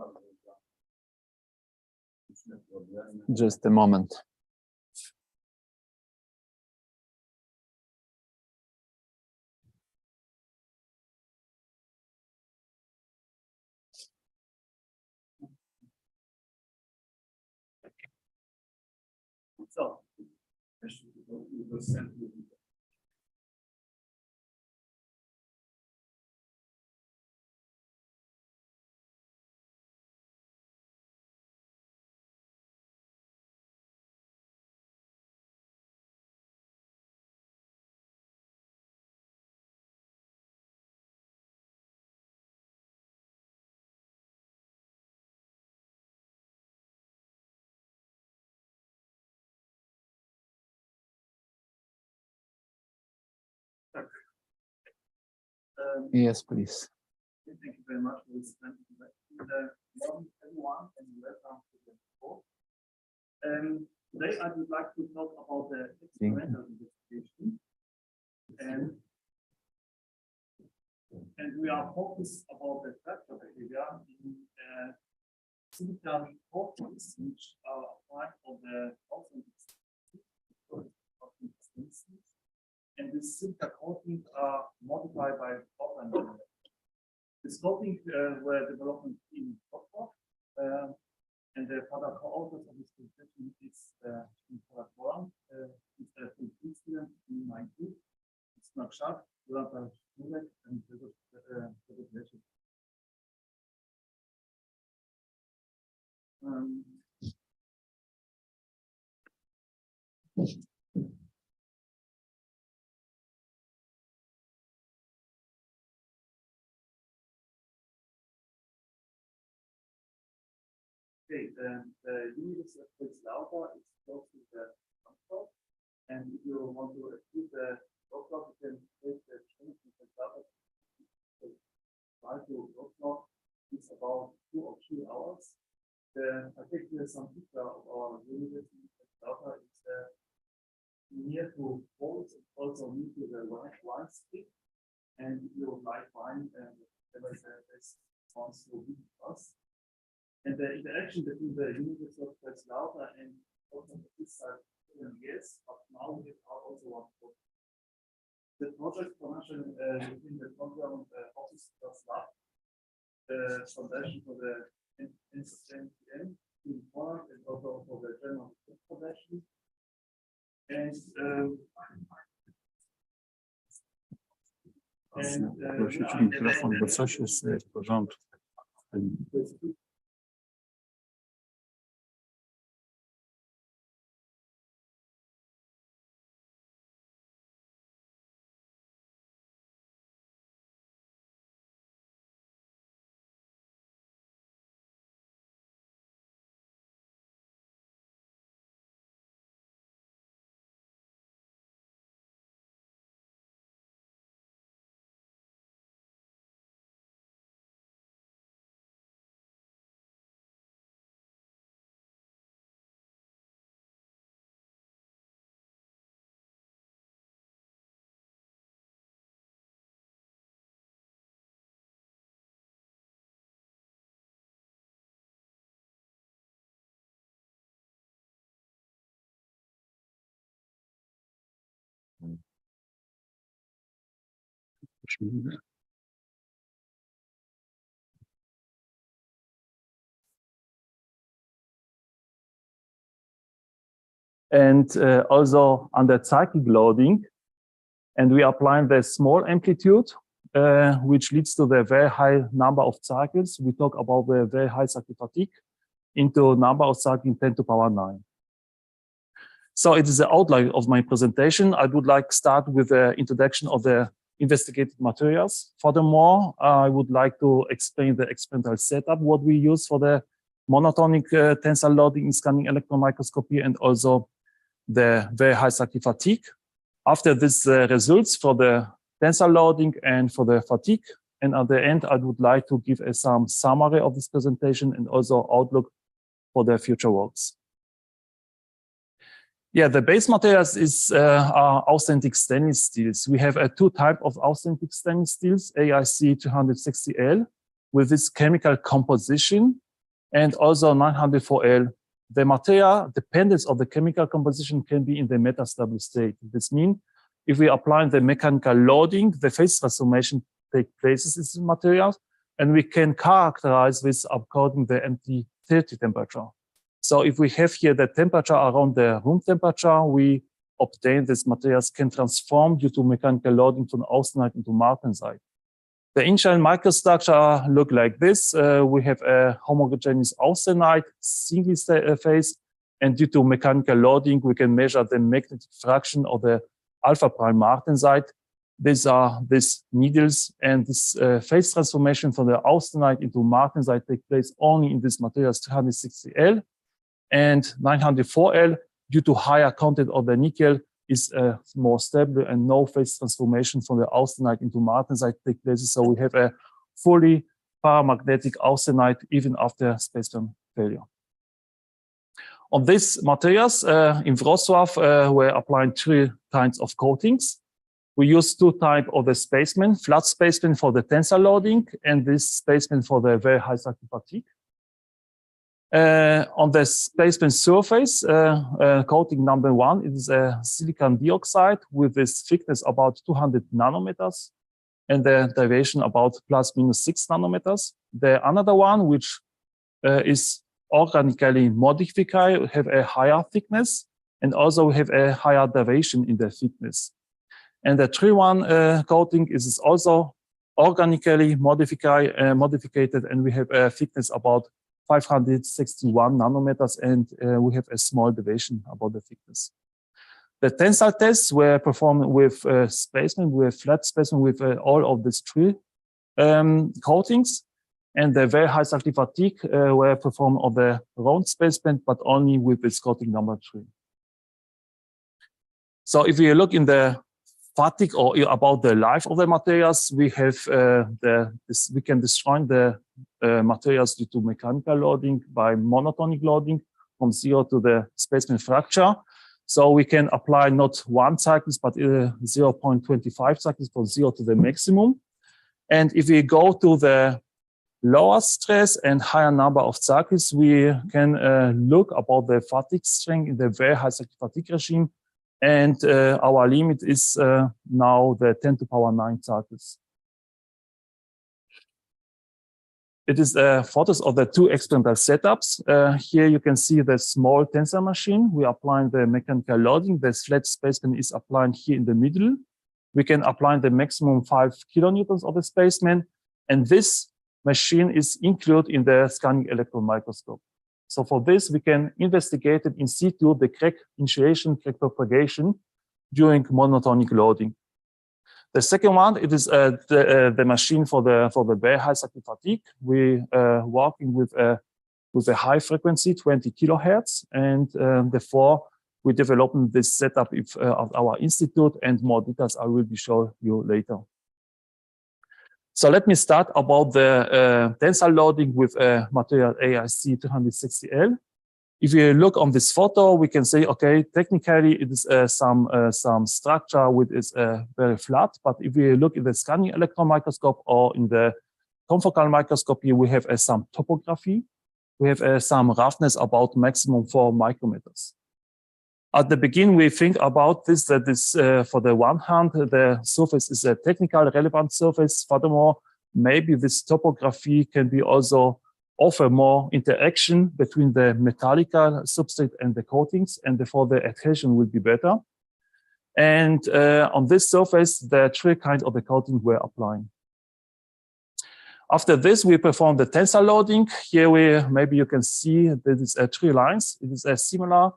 Just a moment. So, Yes, please. thank you very much for this kind introduction. Welcome everyone and welcome to the talk. Today I would like to talk about the experimental investigation, and we are focused about the fracture behavior in silicon properties which are applied on the instance. And this silicon coatings are modified by Portland. This coating were developed in Stockholm, and the father co-authors of this presentation is in Krajowa, is a full student in my group. It's not sharp, and okay, the universe of Krajowa is close to the console, and if you want to achieve the roadblock, you can take the change in Krajowa. Try to roadblock is about 2 or 3 hours. I think there's some picture of our university in Krajowa is near to poles and also near to the wine stick, and if you like wine, this wants to be us. And the interaction between the University of Krajowa and also this side years, but now we are also one project. The project connection within the program office lab, the foundation for the NCN in Poland and also for the German foundation. Prosić mikrofon, bo coś jest w porządku. And also under cyclic loading, and we apply the small amplitude, which leads to the very high number of cycles. We talk about the very high cycle fatigue into number of cycles in 10 to the power 9. So it is the outline of my presentation. I would like to start with the introduction of the investigated materials. Furthermore, I would like to explain the experimental setup, what we use for the monotonic tensor loading in scanning electron microscopy, and also the very high cycle fatigue. After this results for the tensor loading and for the fatigue. And at the end, I would like to give some summary of this presentation and also outlook for the future works. Yeah, the base materials are authentic stainless steels. We have two types of authentic stainless steels, AIC 260L with this chemical composition, and also 904L. The material dependence of the chemical composition can be in the metastable state. This means if we apply the mechanical loading, the phase transformation takes place in this material, and we can characterize this according to the MT30 temperature. So if we have here the temperature around the room temperature, we obtain these materials can transform due to mechanical loading from austenite into martensite. The initial microstructure look like this. We have a homogeneous austenite, single phase, and due to mechanical loading, we can measure the magnetic fraction of the alpha prime martensite. These are these needles, and this phase transformation from the austenite into martensite takes place only in this materials 260L. And 904L, due to higher content of the nickel, is more stable, and no phase transformation from the austenite into martensite takes place. So we have a fully paramagnetic austenite even after space-time failure. On these materials in Wrocław, we're applying three kinds of coatings. We use two types of the spacemen, flat spacemen for the tensor loading, and this spaceman for the very high cycle fatigue. On the spaceman surface, coating number one is a silicon dioxide with this thickness about 200 nanometers and the deviation about plus minus 6 nanometers. The another one, which is organically modified, have a higher thickness, and also have a higher deviation in the thickness. And the 3-1 coating is also organically modified, and we have a thickness about 561 nanometers, and we have a small deviation about the thickness. The tensile tests were performed with spacemen, with flat spacemen, with all of these three coatings, and the very high cycle fatigue were performed on the round spacemen, but only with this coating number 3. So if you look in the fatigue or about the life of the materials, we have we can destroy the materials due to mechanical loading by monotonic loading from 0 to the spaceman fracture. So we can apply not 1 cycles, but 0.25 cycles from 0 to the maximum. And if we go to the lower stress and higher number of cycles, we can look about the fatigue strength in the very high cycle fatigue regime. And our limit is now the 10 to the power 9 cycles. It is photos of the two experimental setups. Here you can see the small tensor machine. We are applying the mechanical loading. The flat spaceman is applied here in the middle. We can apply the maximum 5 kilonewtons of the spaceman. And this machine is included in the scanning electron microscope. So for this, we can investigate it in situ, the crack initiation, crack propagation during monotonic loading. The second one, it is the machine for the very high cycle fatigue. We working with a high frequency, 20 kilohertz, and therefore we developing this setup at our institute, and more details I will be showing you later. So let me start about the tensor loading with material AIC 260L. If you look on this photo, we can say, okay, technically it is some structure which is very flat. But if we look in the scanning electron microscope or in the confocal microscopy, we have some topography. We have some roughness about maximum 4 micrometers. At the beginning, we think about this, that this, for the one hand, the surface is a technical relevant surface. Furthermore, maybe this topography can be also offer more interaction between the metallical substrate and the coatings, and therefore the adhesion will be better. And on this surface, the three kinds of the coating were applying. After this, we perform the tensile loading. Here maybe you can see that it's three lines. It is similar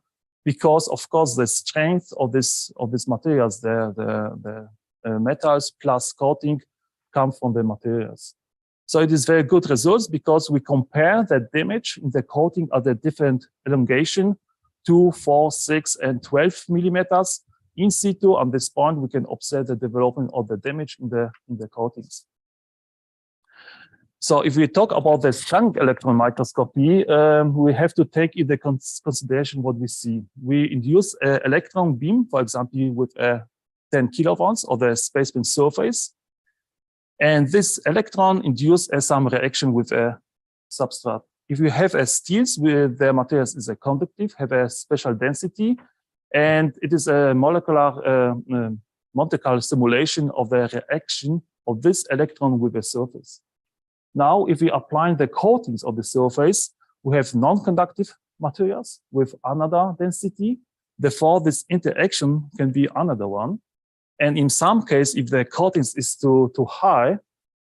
because, of course, the strength of this materials, the metals plus coating, come from the materials. So it is very good results because we compare the damage in the coating at the different elongation, 2, 4, 6, and 12 millimeters. In situ, on this point, we can observe the development of the damage in the coatings. So if we talk about the strong electron microscopy, we have to take into consideration what we see. We induce an electron beam, for example, with 10 kilovolts of the spaceman surface. And this electron induces some reaction with a substrate. If you have a steels where the materials is a conductive, have a special density, and it is a molecular Monte Carlo simulation of the reaction of this electron with the surface. Now, if we apply the coatings of the surface, we have non-conductive materials with another density. Therefore, this interaction can be another one. And in some cases, if the coatings is too high,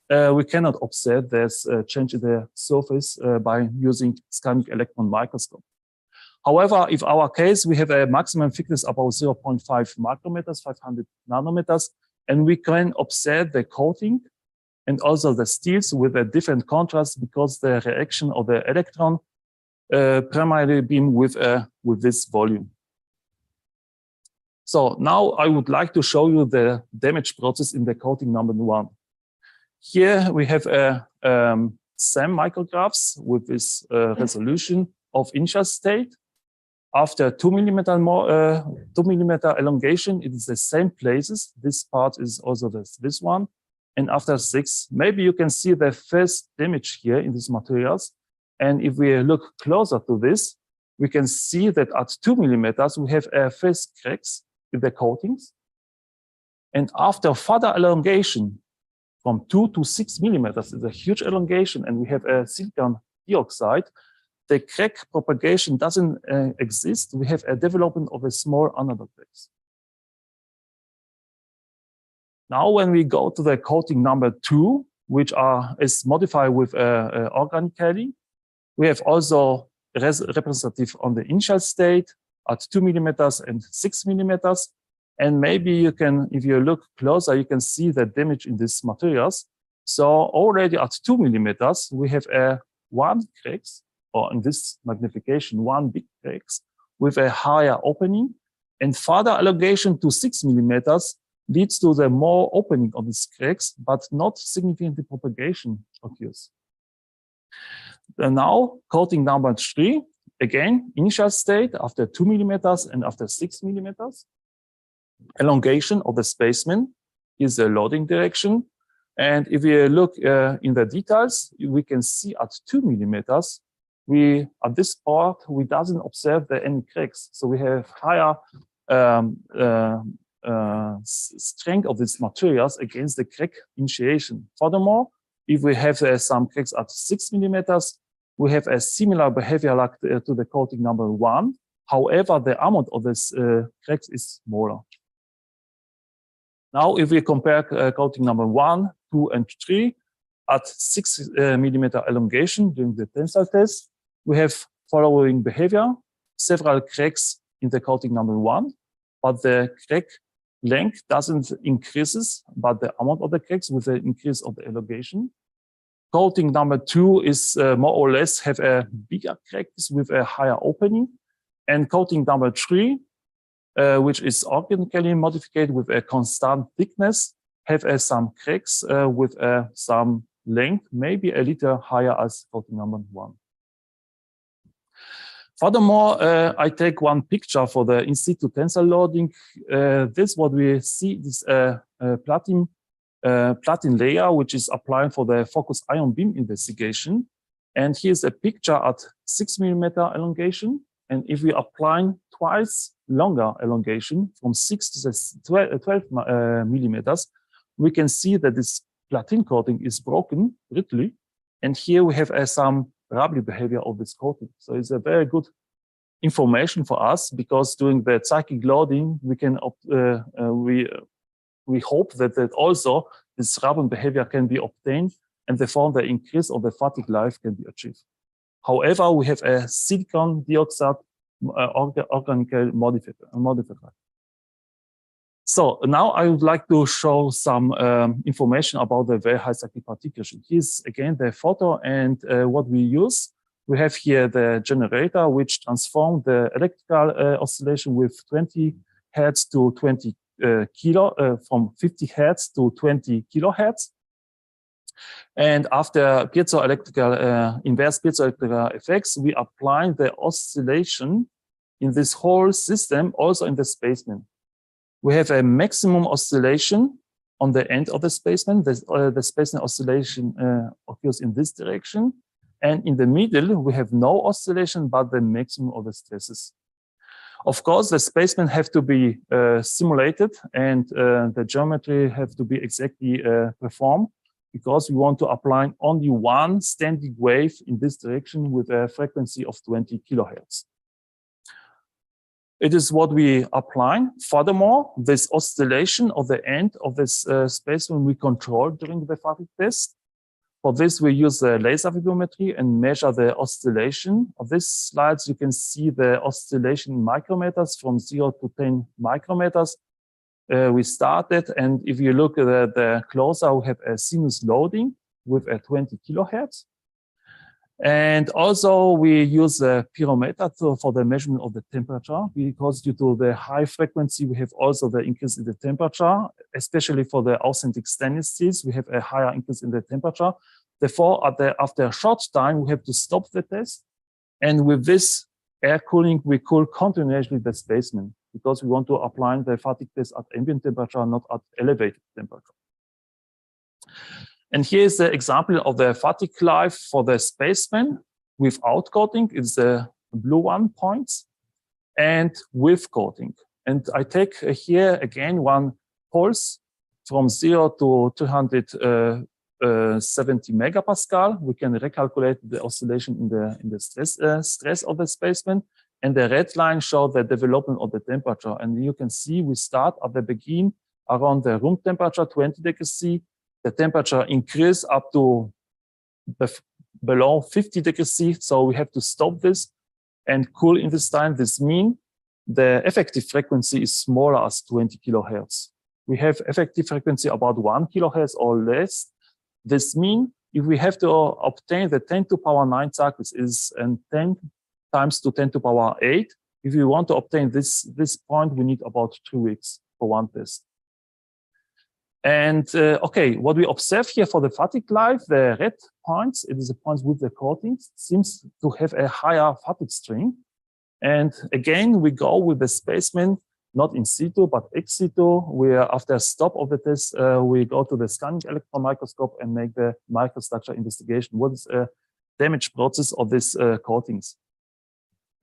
we cannot observe this change in the surface by using scanning electron microscope. However, if our case, we have a maximum thickness about 0.5 micrometers, 500 nanometers, and we can observe the coating and also the steels with a different contrast because the reaction of the electron primarily beam with this volume. So now I would like to show you the damage process in the coating number 1. Here we have a SEM micrographs with this resolution of initial state. After 2 millimeter elongation, it is the same places. This part is also this one. And after 6, maybe you can see the first damage here in these materials. And if we look closer to this, we can see that at 2 millimeters, we have first cracks in the coatings. And after further elongation from 2 to 6 millimeters, is a huge elongation, and we have a silicon dioxide, the crack propagation doesn't exist. We have a development of a small anode cracks. Now, when we go to the coating number 2, which is modified with organically, we have also representative on the initial state at 2 millimeters and 6 millimeters. And maybe you can, if you look closer, you can see the damage in these materials. So already at 2 millimeters, we have one cracks, or in this magnification, one big cracks with a higher opening. And further elongation to 6 millimeters leads to the more opening of these cracks, but not significant propagation occurs. And now, coating number 3, again, initial state after 2 millimeters and after 6 millimeters. Elongation of the spaceman is the loading direction. And if we look in the details, we can see at 2 millimeters, at this part, we doesn't observe any cracks. So we have higher strength of these materials against the crack initiation. Furthermore, if we have some cracks at 6 millimeters, we have a similar behavior like to the coating number 1. However, the amount of this cracks is smaller. Now, if we compare coating number 1, 2, and 3 at 6 millimeter elongation during the tensile test, we have following behavior: several cracks in the coating number 1, but the crack length doesn't increases, but the amount of the cracks with the increase of the elongation. Coating number 2 is more or less have a bigger cracks with a higher opening, and coating number 3, which is organically modified with a constant thickness, have some cracks with some length, maybe a little higher as coating number 1. Furthermore, I take one picture for the in situ tensile loading. This what we see is a platin layer, which is applied for the focused ion beam investigation. And here's a picture at 6 millimeter elongation. And if we apply twice longer elongation from 6 to 12 millimeters, we can see that this platin coating is broken briefly. And here we have some rubbly behavior of this coating. So it's a very good information for us, because during the cyclic loading, we can we hope that also this rubbing behavior can be obtained, and therefore the increase of the fatigue life can be achieved. However, we have a silicon dioxide organic modifier. So now I would like to show some information about the very high cyclic particles. Here's again the photo, and what we use. We have here the generator, which transforms the electrical oscillation with 20 hertz to 20 from 50 hertz to 20 kilohertz. And after piezoelectrical, inverse piezoelectrical effects, we apply the oscillation in this whole system, also in the spaceman. We have a maximum oscillation on the end of the spaceman. The spaceman oscillation occurs in this direction. And in the middle, we have no oscillation, but the maximum of the stresses. Of course, the spacemen have to be simulated, and the geometry have to be exactly performed, because we want to apply only one standing wave in this direction with a frequency of 20 kilohertz. It is what we apply. Furthermore, this oscillation of the end of this spaceman we control during the fatigue test. For this, we use the laser vibrometry and measure the oscillation. On these slides, you can see the oscillation in micrometers from 0 to 10 micrometers. We started, and if you look at the closer, we have a sinus loading with a 20 kilohertz. And also we use a pyrometer for the measurement of the temperature, because due to the high frequency, we have also the increase in the temperature, especially for the authentic stainless steels, we have a higher increase in the temperature. Therefore, after a short time, we have to stop the test. And with this air cooling, we cool continuously the spaceman, because we want to apply the fatigue test at ambient temperature, not at elevated temperature. And here is the example of the fatigue life for the spaceman without coating. It's the blue one points, and with coating. And I take here again one pulse from 0 to 270 megapascal. We can recalculate the oscillation in the stress of the spaceman. And the red line shows the development of the temperature. And you can see we start at the beginning around the room temperature, 20 degrees C. The temperature increase up to below 50 degrees C. So we have to stop this and cool in this time. This means the effective frequency is smaller as 20 kilohertz. We have effective frequency about 1 kilohertz or less. This means if we have to obtain the 10 to power 9 cycles is 10 times to 10 to power 8. If we want to obtain this point, we need about 2 weeks for one test. And okay, what we observe here for the fatigue life, the red points, it is the points with the coatings, seems to have a higher fatigue strain. And again, we go with the spaceman, not in situ, but ex situ, where after a stop of the test, we go to the scanning electron microscope and make the microstructure investigation. What is a damage process of these coatings?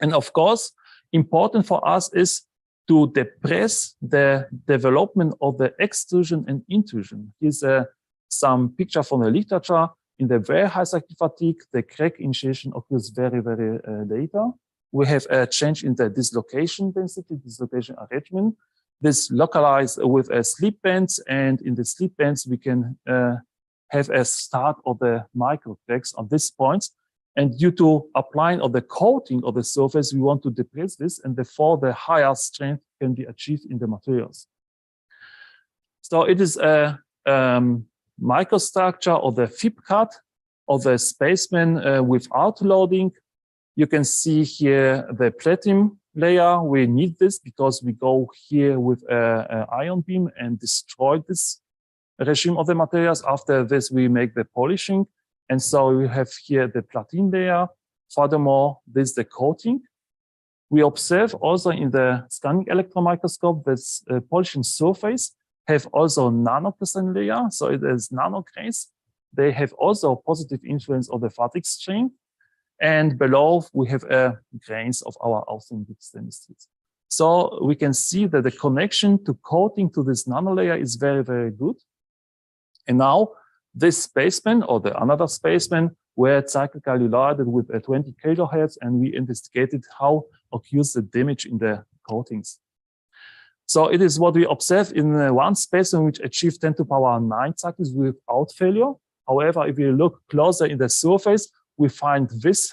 And of course, important for us is to depress the development of the extrusion and intrusion. Here's some picture from the literature. In the very high cyclic fatigue, the crack initiation occurs very, very later. We have a change in the dislocation density, dislocation arrangement. This localized with a slip bands, and in the slip bands, we can have a start of the micro cracks on this point. And due to applying of the coating of the surface, we want to depress this, and therefore the higher strength can be achieved in the materials. So it is a microstructure of the FIP cut of the spaceman without loading. You can see here the platinum layer. We need this because we go here with an ion beam and destroy this regime of the materials. After this, we make the polishing. And so we have here the platinum layer. Furthermore, this is the coating. We observe also in the scanning electron microscope this polishing surface have also nanocrystalline layer. So it is nanograins. They have also positive influence on the fatigue strain. And below we have grains of our authentic stainless steels. So we can see that the connection to coating to this nanolayer is very, very good. And now this spacemen or the another spacemen were cyclically loaded with a 20 kilohertz, and we investigated how occurs the damage in the coatings. So it is what we observed in one specimen which achieved 10 to the power 9 cycles without failure. However, if you look closer in the surface, we find this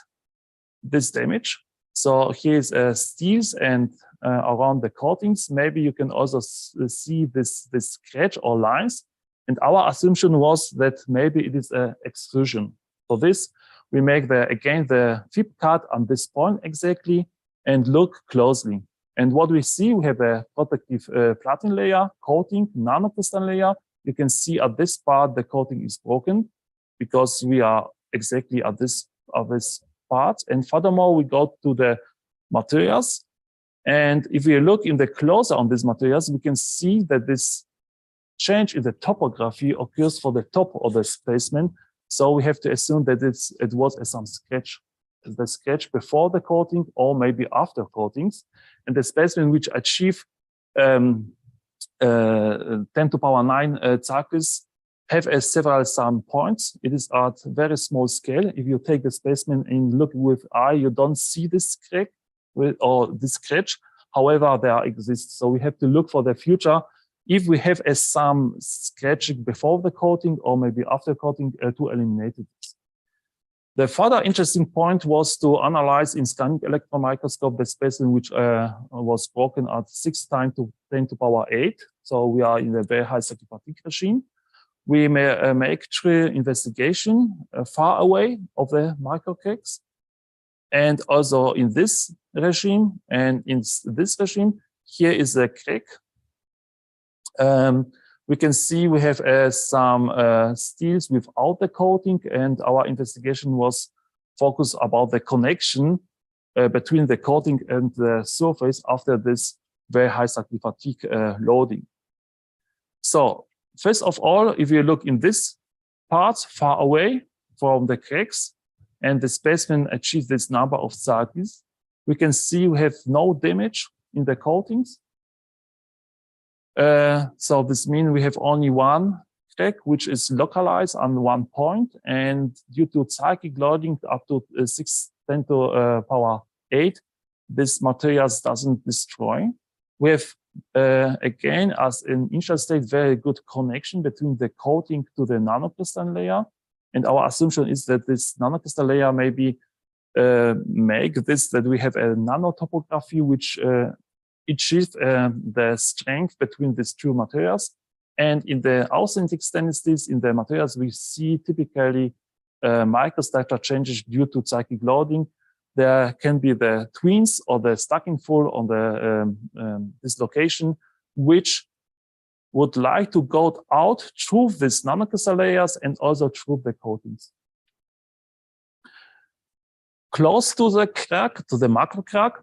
damage. So here is steels and around the coatings. Maybe you can also see this scratch or lines. And our assumption was that maybe it is an extrusion. For this, we make again the FIB cut on this point exactly and look closely. And what we see, we have a protective plating layer, coating, nanocrystal layer. You can see at this part, the coating is broken because we are exactly at this part. And furthermore, we go to the materials. And if we look in the closer on these materials, we can see that this change in the topography occurs for the top of the specimen. So we have to assume that it was some scratch, the scratch before the coating or maybe after coatings. And the specimen which achieve 10 to the power 9 cycles have several some points. It is at very small scale. If you take the specimen and look with eye, you don't see this crack or this scratch. However, there exists. So we have to look for the future if we have some scratching before the coating or maybe after coating to eliminate it. The further interesting point was to analyze in scanning electron microscope the specimen which was broken at 6 times to 10 to the power 8. So we are in a very high cyclic fatigue regime. We may make 3 investigation far away of the microcracks. And also in this regime and in this regime, here is a crack. We can see we have some steels without the coating, and our investigation was focused about the connection between the coating and the surface after this very high cyclic fatigue loading. So first of all, if you look in this part far away from the cracks and the specimen achieves this number of cycles, we can see we have no damage in the coatings. So this means we have only one crack, which is localized on one point, and due to cyclic loading up to 10 to the power 8, this material doesn't destroy. We have, again, as an initial state, very good connection between the coating to the nanocrystal layer. And our assumption is that this nanocrystal layer maybe make this, that we have a nanotopography which achieves the strength between these two materials. And in the authentic stainless steels, in the materials, we see typically microstructure changes due to cyclic loading. There can be the twins or the stacking full on the dislocation, which would like to go out through these nanocrystal layers and also through the coatings. Close to the crack, to the macro crack,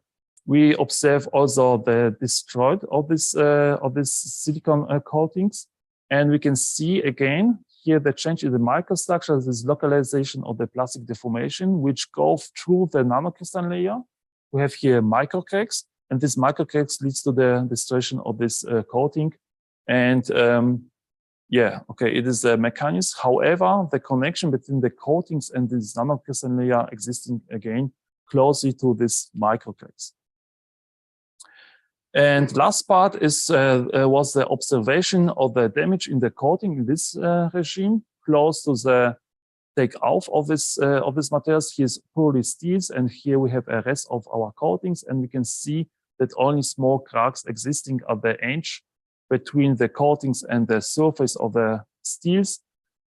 we observe also the destroyed of this silicon coatings, and we can see again here the change in the microstructure, this localization of the plastic deformation, which go through the nanocrystal layer. We have here microcracks, and this microcracks leads to the destruction of this coating. And yeah, okay, it is a mechanism. However, the connection between the coatings and this nanocrystal layer existing again closely to this microcracks. And last part is was the observation of the damage in the coating in this regime, close to the take off of this materials. Here's purely steels, and here we have a rest of our coatings, and we can see that only small cracks existing at the edge between the coatings and the surface of the steels.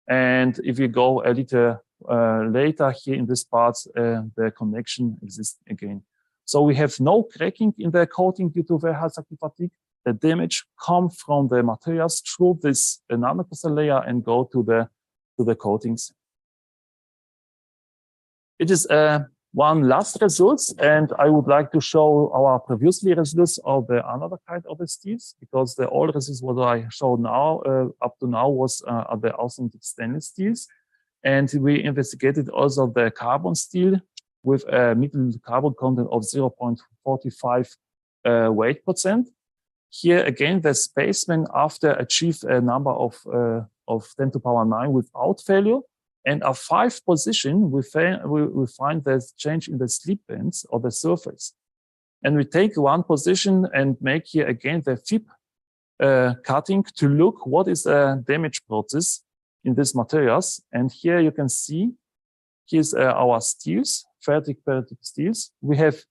And if you go a little later here in this part, the connection exists again. So we have no cracking in the coating due to very high cyclic fatigue. The damage comes from the materials through this nanocrystal layer and go to the coatings. It is one last results, and I would like to show our previously results of the another kind of the steels, because the old results what I showed now up to now was at the authentic stainless steels, and we investigated also the carbon steel with a middle carbon content of 0.45 weight percent. Here again, the spacemen after achieve a number of 10 to power 9 without failure, and at 5 position, we find the change in the slip bands of the surface. And we take 1 position and make here again the FIP cutting to look what is the damage process in these materials. And here you can see, here's our steels, ferritic steels. We have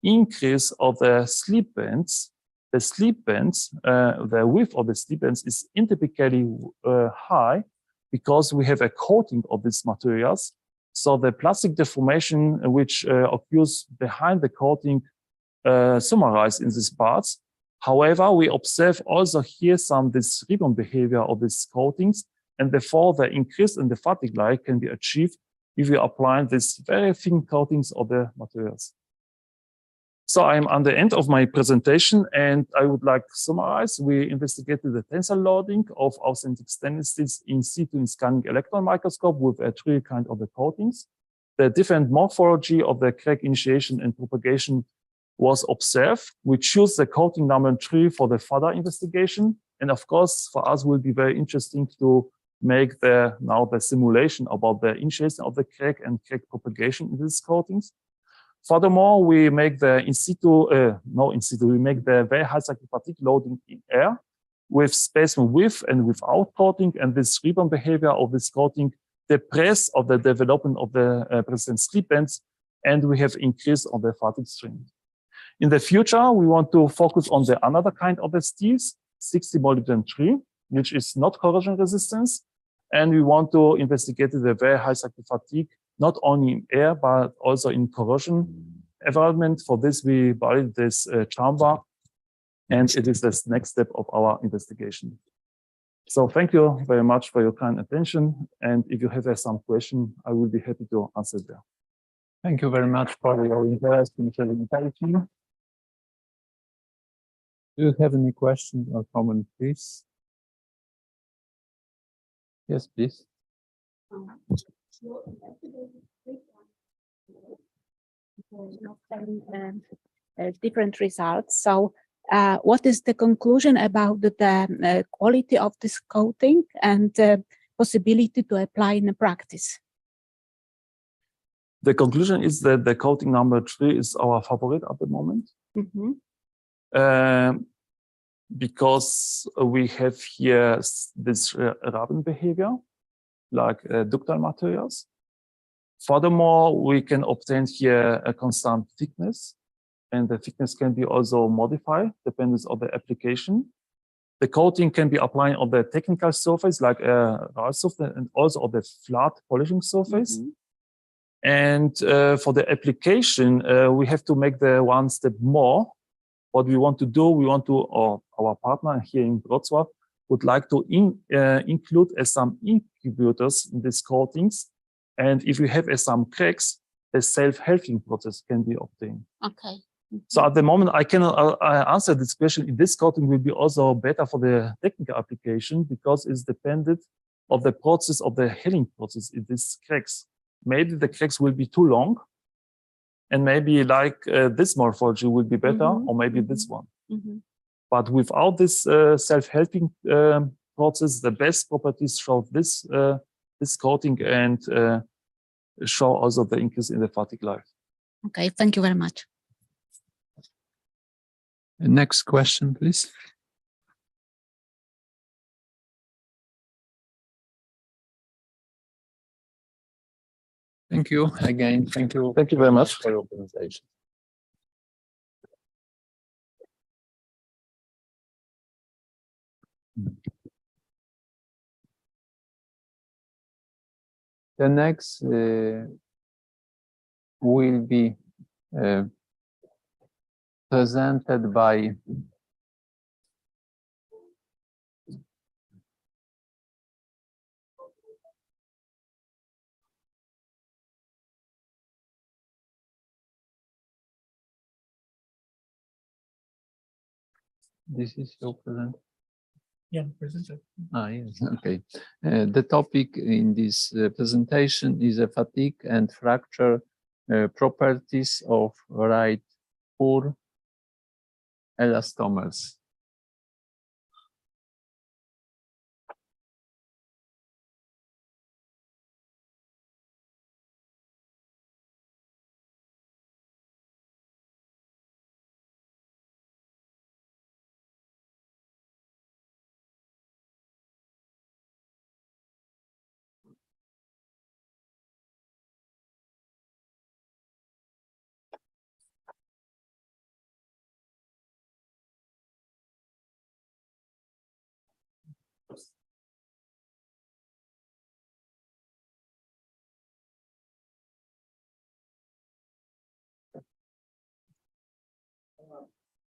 increase of the slip bands. The slip bands, the width of the slip bands is atypically high because we have a coating of these materials. So the plastic deformation which occurs behind the coating summarized in these parts. However, we observe also here some this rebound behavior of these coatings, and therefore the increase in the fatigue life can be achieved if we apply these very thin coatings of the materials. So I'm on the end of my presentation, and I would like to summarize. We investigated the tensile loading of authentic stainless steels in situ in scanning electron microscope with a 3 kind of the coatings. The different morphology of the crack initiation and propagation was observed. We choose the coating number 3 for the further investigation. And of course, for us, will be very interesting to make now the simulation about the initiation of the crack and crack propagation in these coatings. Furthermore, we make the we make the very high cycle fatigue loading in air with specimen with and without coating, and this rebound behavior of this coating depress of the development of the present slip bands, and we have increase of the fatigue strength. In the future, we want to focus on the another kind of the steels, 60 molybdenum 3, which is not corrosion resistance, and we want to investigate the very high cycle fatigue, not only in air, but also in corrosion environment. For this, we built this chamber, and it is the next step of our investigation. So thank you very much for your kind attention. And if you have some question, I will be happy to answer them. Thank you very much for your interest in presentation. Do you have any questions or comments, please? Yes, please. Different results. So what is the conclusion about the quality of this coating and possibility to apply in practice? The conclusion is that the coating number 3 is our favorite at the moment. Mm-hmm. Because we have here this rubbing behavior, like ductile materials. Furthermore, we can obtain here a constant thickness, and the thickness can be also modified depending on the application. The coating can be applied on the technical surface, like a rough surface, and also on the flat polishing surface. Mm-hmm. And for the application, we have to make the one step more. What we want to do, or our partner here in Wrocław would like to include some incubators in these coatings. And if we have some cracks, the self-healing process can be obtained. Okay. Mm-hmm. So at the moment, I cannot answer this question. If this coating will be also better for the technical application, because it's dependent of the process of the healing process in these cracks. Maybe the cracks will be too long, and maybe like this morphology will be better, Mm-hmm. or maybe Mm-hmm. this one. Mm-hmm. But without this self-helping process, the best properties show this coating and show also the increase in the fatigue life. Okay, thank you very much. Next question, please. Thank you again. Thank you. Thank you very much for your presentation. The next will be presented by this is your present. Yeah, presenter. Yes, okay. The topic in this presentation is a fatigue and fracture properties of right pore elastomers.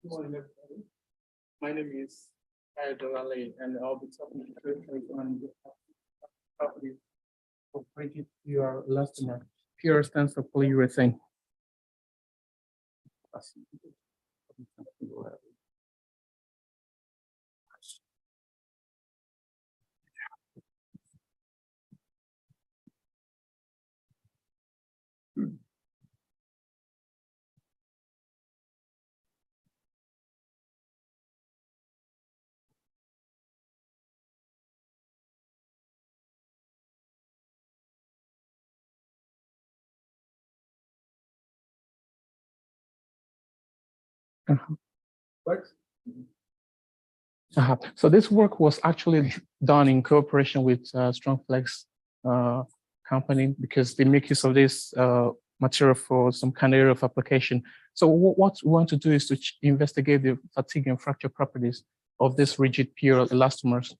Good morning, everybody. My name is Krajowa, and I'll be talking on the property of rigid pure elastomer. Pure stands for polyurethane. So this work was actually done in cooperation with Strongflex company, because they make use of this material for some kind of area of application. So what we want to do is to investigate the fatigue and fracture properties of this rigid pure elastomers.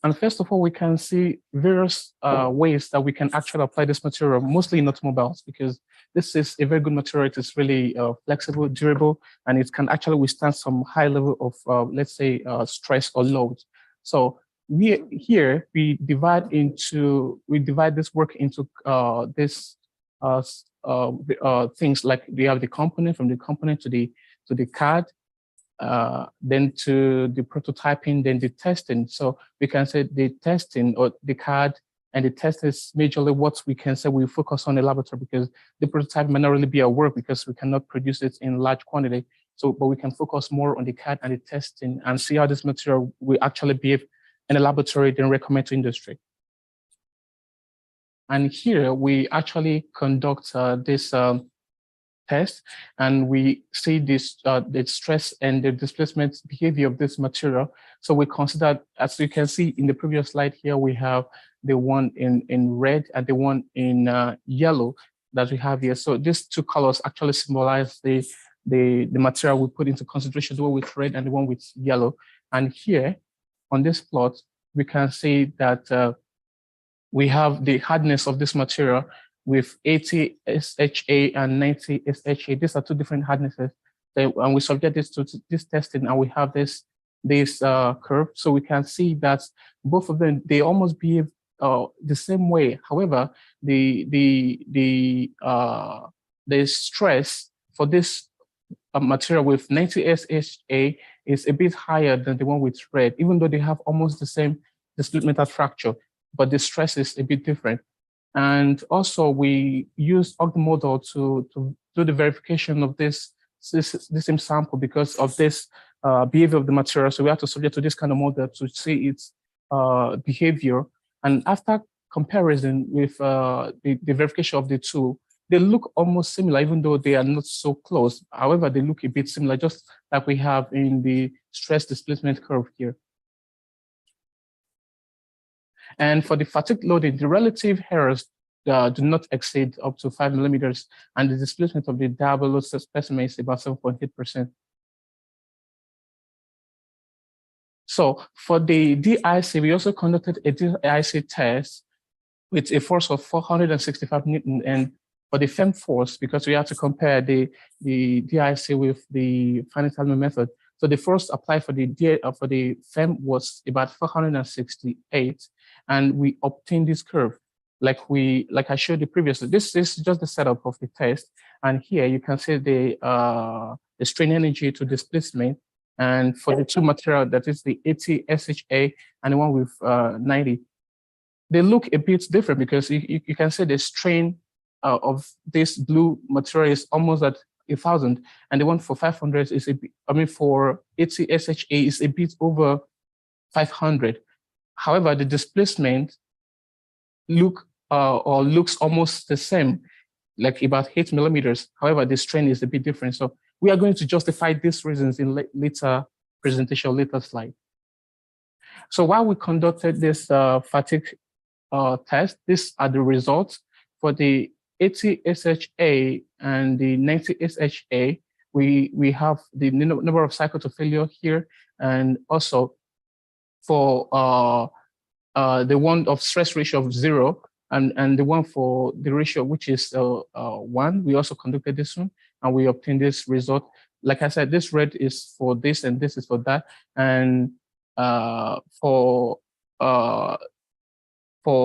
And first of all, we can see various ways that we can actually apply this material, mostly in automobiles, because this is a very good material. It is really flexible, durable, and it can actually withstand some high level of, let's say, stress or load. So we divide this work into things like we have the component, from the component to the CAD, then to the prototyping, then the testing. So we can say the testing or the CAD and the test is majorly what we can say we focus on in the laboratory, because the prototype may not really be our work because we cannot produce it in large quantity. So, but we can focus more on the CAD and the testing and see how this material will actually behave in the laboratory, then recommend to industry. And here we actually conduct this test, and we see this the stress and the displacement behavior of this material. So we consider, as you can see in the previous slide here, we have the one in red and the one in yellow that we have here. So these two colors actually symbolize the material we put into concentration, the one with red and the one with yellow. And here on this plot, we can see that we have the hardness of this material with 80 SHA and 90 SHA. These are two different hardnesses. And we subject this to this testing, and we have this curve. So we can see that both of them, they almost behave the same way. However, the stress for this material with 90 SHA is a bit higher than the one with red, even though they have almost the same displacement at fracture, but the stress is a bit different. And also we use OGD model to do the verification of this same sample because of this behavior of the material. So we have to subject to this kind of model to see its behavior. And after comparison with the verification of the two, they look almost similar, even though they are not so close. However, they look a bit similar, just like we have in the stress displacement curve here. And for the fatigue loading, the relative errors do not exceed up to 5 millimeters, and the displacement of the diabolus specimen is about 7.8%. So for the DIC, we also conducted a DIC test with a force of 465 Newton, and for the FEM force, because we have to compare the DIC with the finite element method. So the force applied for the FEM was about 468, and we obtained this curve like I showed you previously. This is just the setup of the test, and here you can see the strain energy to displacement. And for the two material, that is the 80 SHA and the one with 90, they look a bit different because you can see the strain of this blue material is almost at 1,000, and the one for 500 is for SESJA is a bit over 500. However, the displacement looks almost the same, like about 8 millimeters. However, the strain is a bit different. So we are going to justify these reasons in later presentation, later slide. So while we conducted this fatigue test, these are the results for the 80 SHA and the 90 SHA. We have the number of cycle to failure here, and also for the one of stress ratio of 0, and the one for the ratio which is 1. We also conducted this one, and we obtained this result. Like I said, this red is for this, and this is for that. And for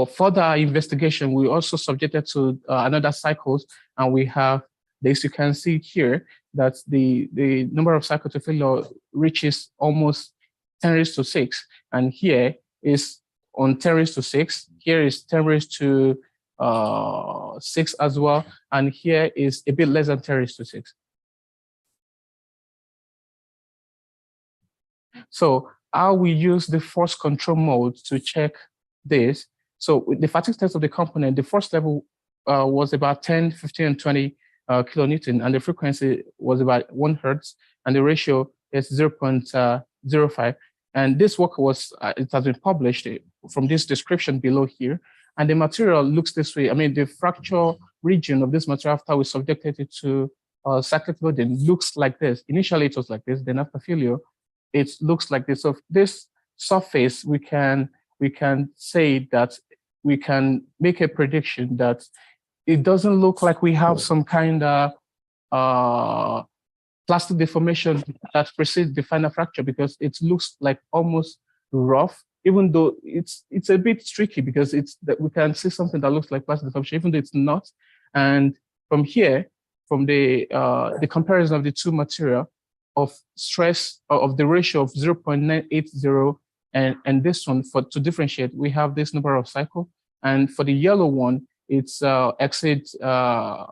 further investigation, we also subjected to another cycles, and we have this. You can see here that the number of cycle to failure reaches almost 10 raised to 6, and here is on 10 raised to 6. Here is 10 raised to 6 as well, and here is a bit less than 10 raised to 6. So how we use the force control mode to check this. So with the fatigue test of the component, the force level was about 10, 15, and 20 kilonewton, and the frequency was about 1 hertz, and the ratio is 0.05. And this work it has been published from this description below here. And the material looks this way. I mean, the fracture region of this material after we subjected it to cyclic loading looks like this. Initially, it was like this. Then after failure, it looks like this. So this surface, we can say that we can make a prediction that it doesn't look like we have some kind of plastic deformation that precedes the final fracture, because it looks like almost rough, even though it's a bit tricky, because we can see something that looks like plastic deformation, even though it's not. And from here, from the comparison of the two material of stress of the ratio of 0.980 and this one, to differentiate, we have this number of cycle, and for the yellow one, it's exceeds 1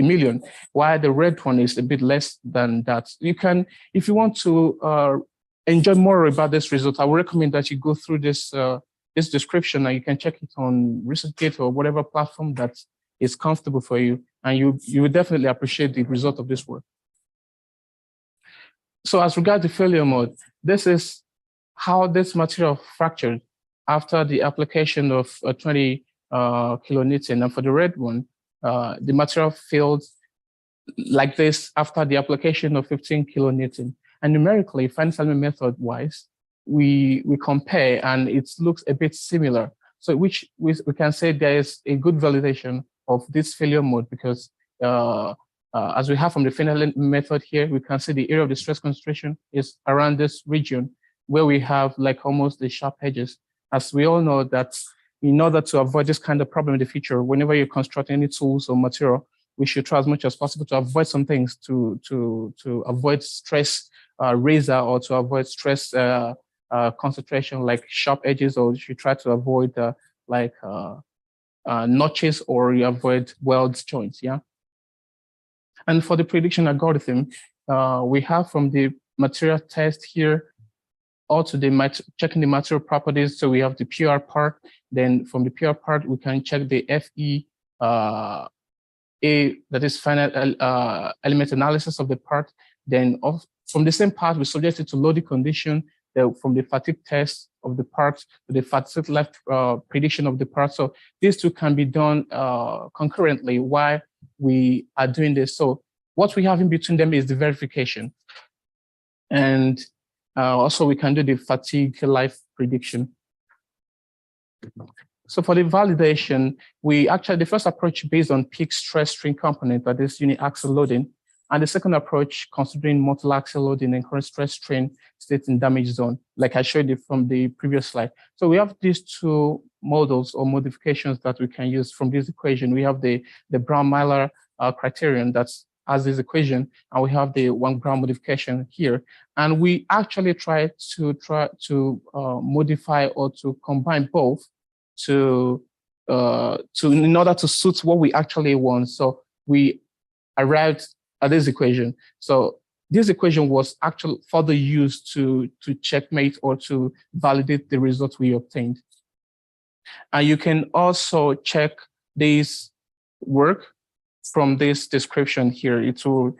million, while the red one is a bit less than that. You can, if you want to enjoy more about this result, I would recommend that you go through this this description, and you can check it on ResearchGate or whatever platform that is comfortable for you, and you will definitely appreciate the result of this work. So as regards the failure mode, this is how this material fractured after the application of 20 kilonewton, and for the red one, the material failed like this after the application of 15 kilonewton. And numerically, finite element method wise, we compare, and it looks a bit similar. So which we can say there is a good validation of this failure mode, because as we have from the finite element method here, we can see the area of the stress concentration is around this region where we have like almost the sharp edges. As we all know that in order to avoid this kind of problem in the future, whenever you construct any tools or material, we should try as much as possible to avoid some things, to avoid stress razor, or to avoid stress concentration like sharp edges, or you should try to avoid notches, or you avoid weld joints, yeah? And for the prediction algorithm, we have from the material test here, also checking the material properties. So we have the PR part. Then from the PR part, we can check the FE, that is finite element analysis of the part. Then from the same part, we subject it to loading condition. From the fatigue test of the part to the fatigue life prediction of the part. So these two can be done concurrently while we are doing this. So what we have in between them is the verification. And also we can do the fatigue life prediction. So for the validation, the first approach based on peak stress strain component, that is uniaxial loading. And the second approach, considering multilateral loading and current stress strain states in damage zone, like I showed you from the previous slide. So we have these two models or modifications that we can use from this equation. We have the Brown-Miller criterion that has this equation, and we have the 1 gram modification here. And we actually try to modify or to combine both in order to suit what we actually want. So we arrived this equation. So this equation was actually further used to checkmate or to validate the result we obtained. And you can also check this work from this description here. It will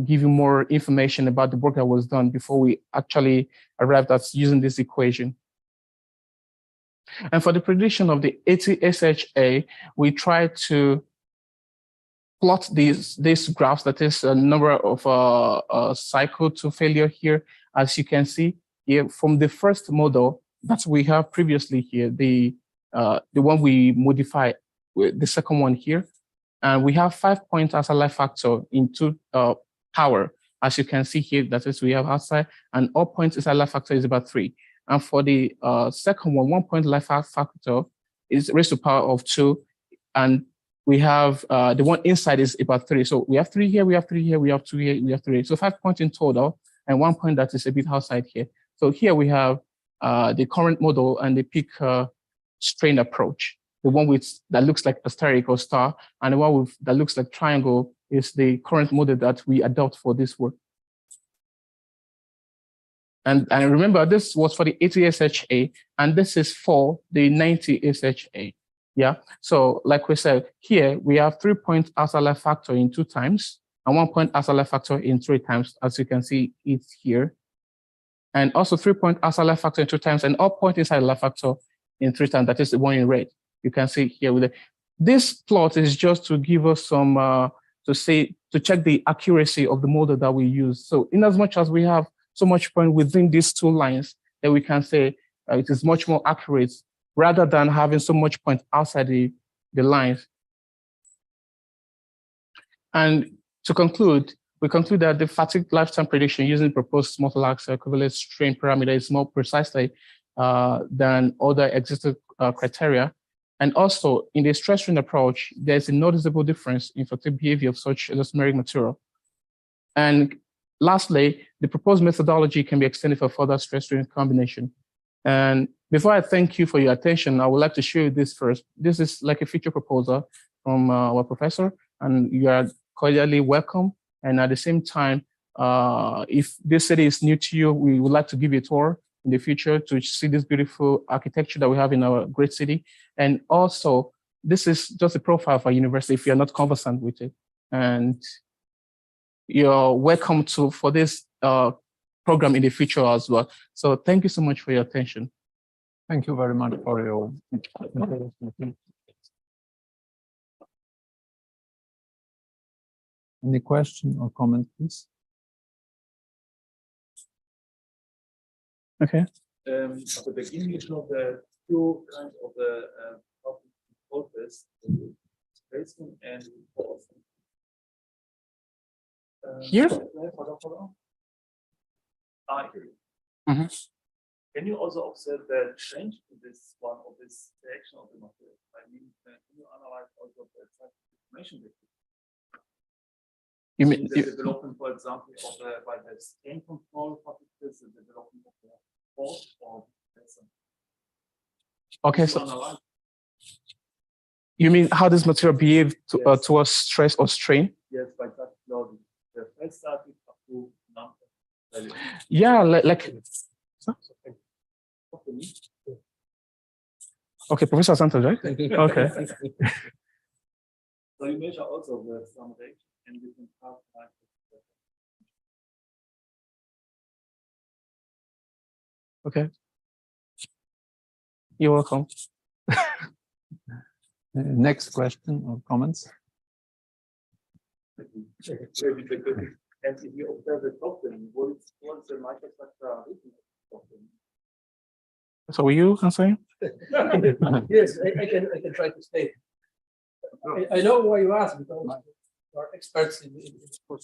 give you more information about the work that was done before we actually arrived at using this equation. And for the prediction of the SESJA, we try to plot these graphs, that is a number of cycle to failure here. As you can see here from the first model that we have previously here, the one we modified with the second one here. And we have 5 points as a life factor into power. As you can see here, that is we have outside, and all points is a life factor is about 3. And for the second one, 1 point life factor is raised to the power of 2. And we have the one inside is about 3. So we have 3 here, we have 3 here, we have 2 here, we have 3. So 5 points in total, and 1 point that is a bit outside here. So here we have the current model and the peak strain approach. The one that looks like a steric or star, and the one that looks like triangle is the current model that we adopt for this work. And remember, this was for the 80 SHA, and this is for the 90 SHA. Yeah. So like we said, here we have 3 points as a life factor in 2 times, and 1 point as a life factor in 3 times, as you can see it's here. And also 3 points as a life factor in 2 times, and all points inside the life factor in 3 times. That is the one in red. You can see here with this plot is just to give us some to check the accuracy of the model that we use. So in as much as we have so much point within these 2 lines, that we can say it is much more accurate rather than having so much point outside the lines. And to conclude, we conclude that the fatigue lifetime prediction using proposed multilateral equivalent strain parameter is more precisely than other existing criteria. And also, in the stress strain approach, there's a noticeable difference in fatigue behavior of such elastomeric material. And lastly, the proposed methodology can be extended for further stress strain combination. And before I thank you for your attention, I would like to show you this first. This is like a feature proposal from our professor, and you are cordially welcome. And at the same time, if this city is new to you, we would like to give you a tour in the future to see this beautiful architecture that we have in our great city. And also, this is just a profile of our university if you're not conversant with it. And you're welcome for this program in the future as well. So thank you so much for your attention. Thank you very much for your Any question or comment, please? Okay. At the beginning, you showed the 2 kinds of the process, displacement and force. Here? Can you also observe the change in this one of this reaction of the material? I mean, can you analyze also the information? You mean the development, for example, of by the strain control particles, the development of the force or okay, so you mean how does material behave towards stress or strain? Yes, by that logic. The first started up to number. Yeah, like okay, Professor Santos, right? Okay. So you measure also the some rate and different parts. Okay. You're welcome. Next question or comments? And if you observe the token, what is the microstructure? So will you answer? Yes, I can try to state. I know why you ask, because you are experts in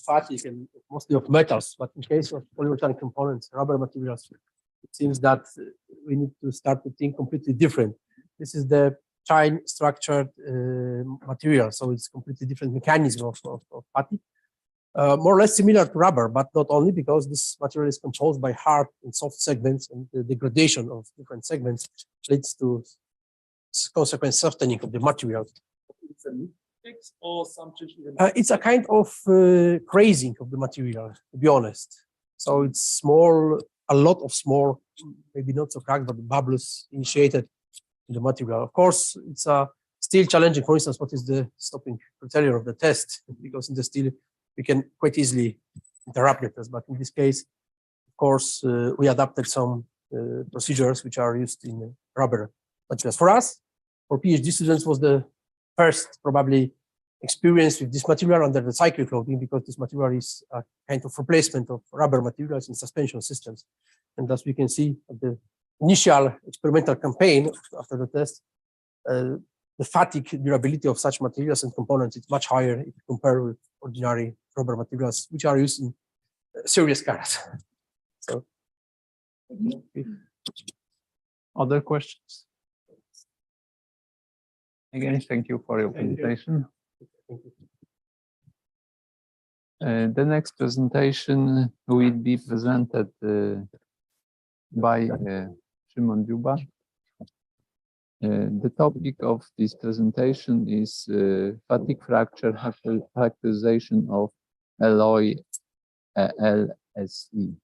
fatigue and mostly of metals, but in case of polymetallic components, rubber materials, it seems that we need to start to think completely different. This is the chain structured material, so it's completely different mechanism of fatigue. More or less similar to rubber, but not only, because this material is composed by hard and soft segments, and the degradation of different segments leads to consequent softening of the material. or some change in It's a kind of crazing of the material, to be honest. So it's small, a lot of small, maybe not so cracked, but bubbles initiated in the material. Of course, it's still challenging. For instance, what is the stopping criteria of the test? Because in the steel, we can quite easily interrupt the test. But in this case, of course, we adapted some procedures which are used in rubber materials. For us, for PhD students, was the first probably experience with this material under the cyclic loading, because this material is a kind of replacement of rubber materials in suspension systems. And as we can see at the initial experimental campaign after the test, the fatigue durability of such materials and components is much higher if you compare with ordinary rubber materials, which are used in serious cars. So, Other questions? Again, thank you for your presentation. The next presentation will be presented by Szymon Dziuba. The topic of this presentation is fatigue fracture characterization of alloy LSE.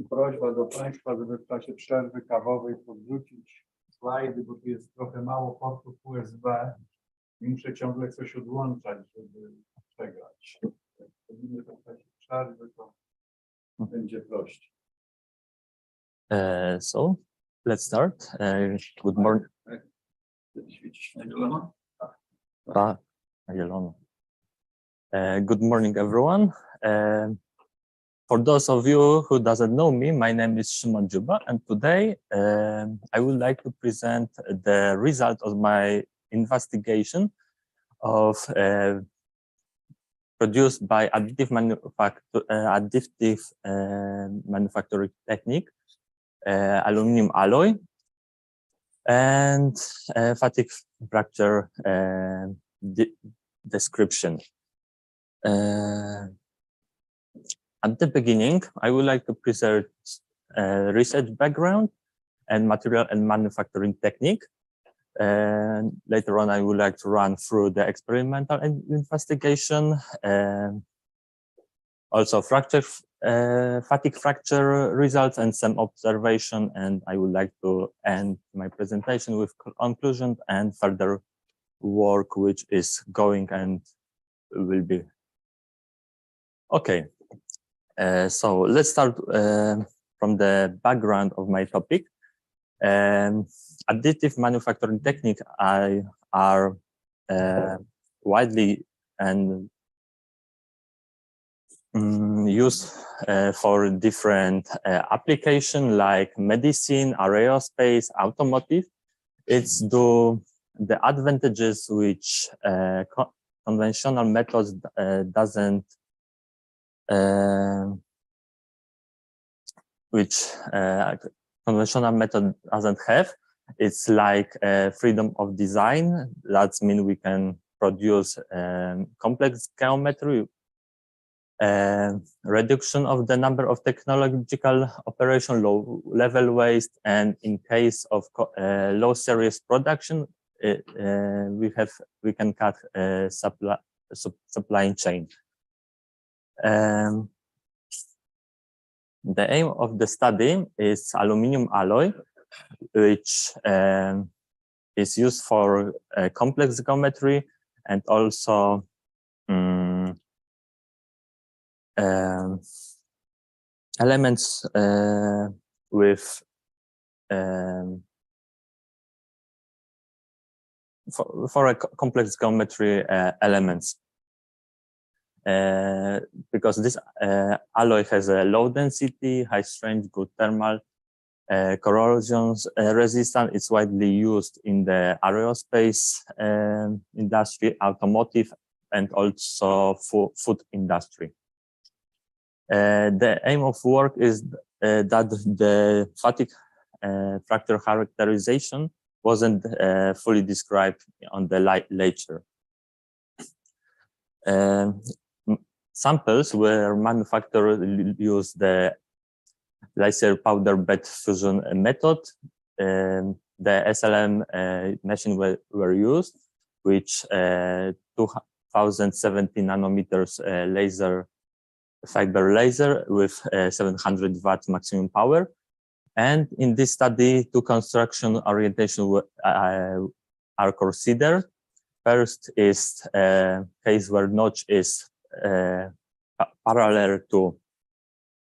Prośba do Państwa, żeby w czasie przerwy kawowej podrzucić slajdy, bo tu jest trochę mało portów USB i muszę ciągle coś odłączać, żeby przegrać. Jak robimy to w czasie przerwy, to będzie prościej. So let's start. Good morning. Good morning, everyone. For those of you who doesn't know me, my name is Szymon Dziuba, and today I would like to present the result of my investigation of produced by additive manufacturing technique, aluminum alloy, and fatigue fracture description. At the beginning, I would like to present research background and material and manufacturing technique. And later on, I would like to run through the experimental investigation, also fatigue fracture results and some observation. And I would like to end my presentation with conclusion and further work which is going and will be. Okay. So let's start from the background of my topic. Additive manufacturing technique are widely and used for different application like medicine, aerospace, automotive. It's the advantages which conventional methods doesn't conventional method doesn't have. It's like freedom of design. That means we can produce complex geometry, reduction of the number of technological operation, low level waste, and in case of low series production, we can cut supply chain. The aim of the study is aluminum alloy, which is used for complex geometry and also elements with for a complex geometry elements. Because this alloy has a low density, high strength, good thermal, corrosion resistant. It's widely used in the aerospace industry, automotive, and also food industry. The aim of work is that the fatigue fracture characterization wasn't fully described on the literature. Samples were manufactured use the laser powder bed fusion method. The SLM machine were used, which 2070 nanometers laser fiber laser with 700 watt maximum power. And in this study, two construction orientation are considered. First is a case where notch is parallel to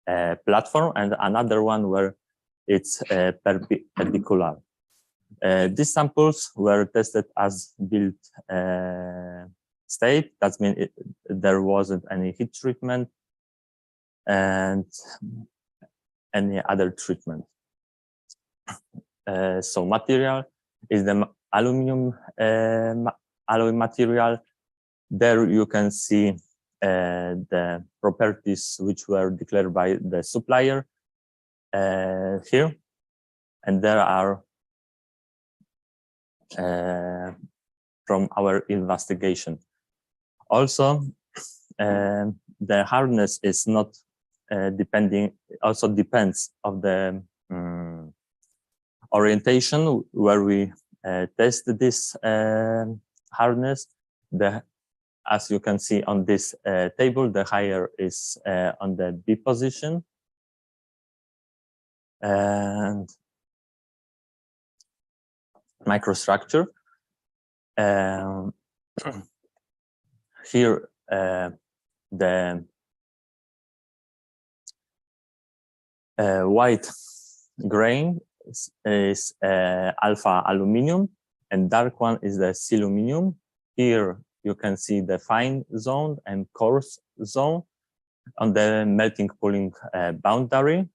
a platform, and another one where it's perpendicular. These samples were tested as built state. That means there wasn't any heat treatment and any other treatment. So material is the aluminum alloy material. There you can see the properties which were declared by the supplier here, and there are from our investigation. Also, the hardness is not depending, also depends of the orientation where we test this hardness. As you can see on this table, the higher is on the B position. And microstructure. Here, the white grain is alpha aluminum, and dark one is the siluminum. Here you can see the fine zone and coarse zone on the melting pooling boundary.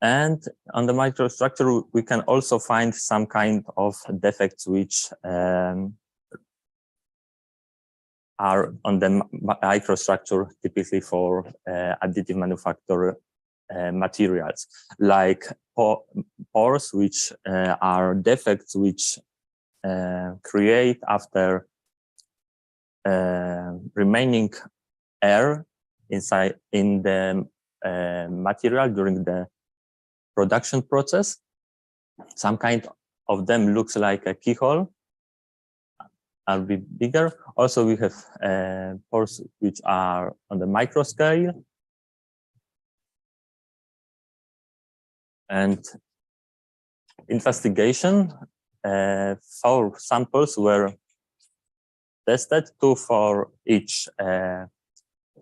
And on the microstructure, we can also find some kind of defects which are on the microstructure typically for additive manufacture materials, like pores, which are defects which create after remaining air inside in the material during the production process. Some kind of them looks like a keyhole, a bit bigger. Also, we have pores which are on the micro scale. And investigation, 4 samples were tested, 2 for each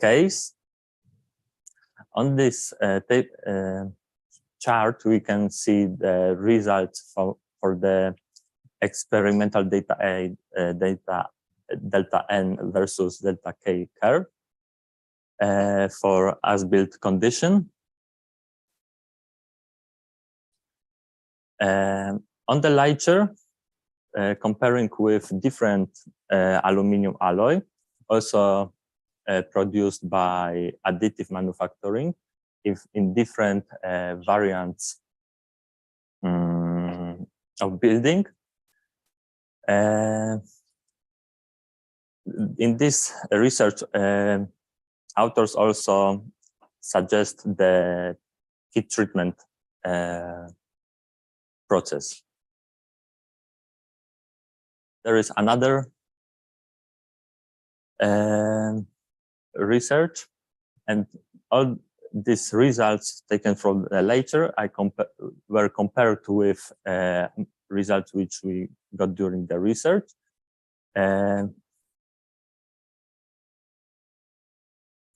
case. On this chart, we can see the results for the experimental data A, delta N versus delta K curve for as-built condition. On the lighter, comparing with different aluminum alloy, also produced by additive manufacturing, if in different variants of building. In this research, authors also suggest the heat treatment process. there is another research, and all these results taken from later were compared with results which we got during the research.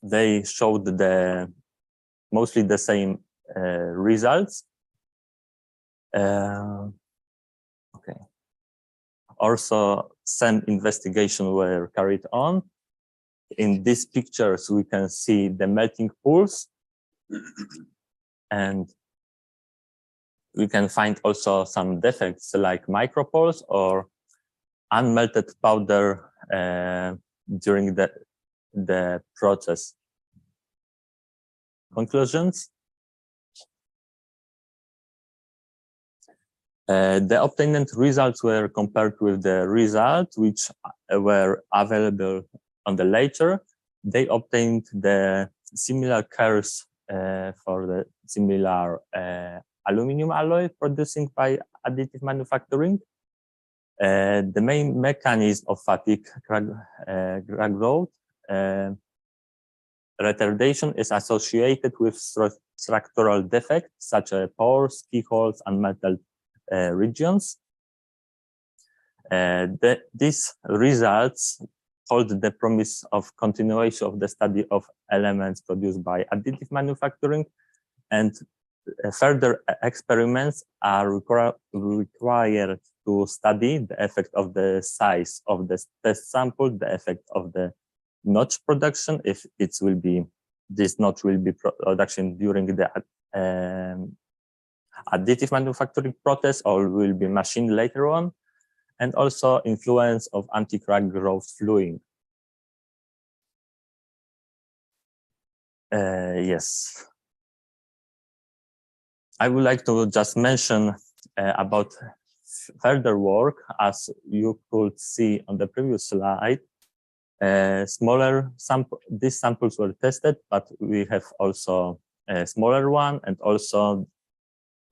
They showed mostly the same results. Okay. Also, some investigations were carried on. In these pictures, we can see the melting pools, and we can find also some defects like micropoles or unmelted powder during the process. Conclusions. The obtained results were compared with the results which were available on the later. They obtained the similar curves for the similar aluminum alloy producing by additive manufacturing. The main mechanism of fatigue crack growth retardation is associated with structural defects such as pores, keyholes, and metal regions. These results hold the promise of continuation of the study of elements produced by additive manufacturing, and further experiments are required to study the effect of the size of the test sample, the effect of the notch production, if this notch will be production during the additive manufacturing process or will be machined later on, and also influence of anti-crack growth fluid. Yes. I would like to just mention about further work. As you could see on the previous slide, smaller these samples were tested, but we have also a smaller one and also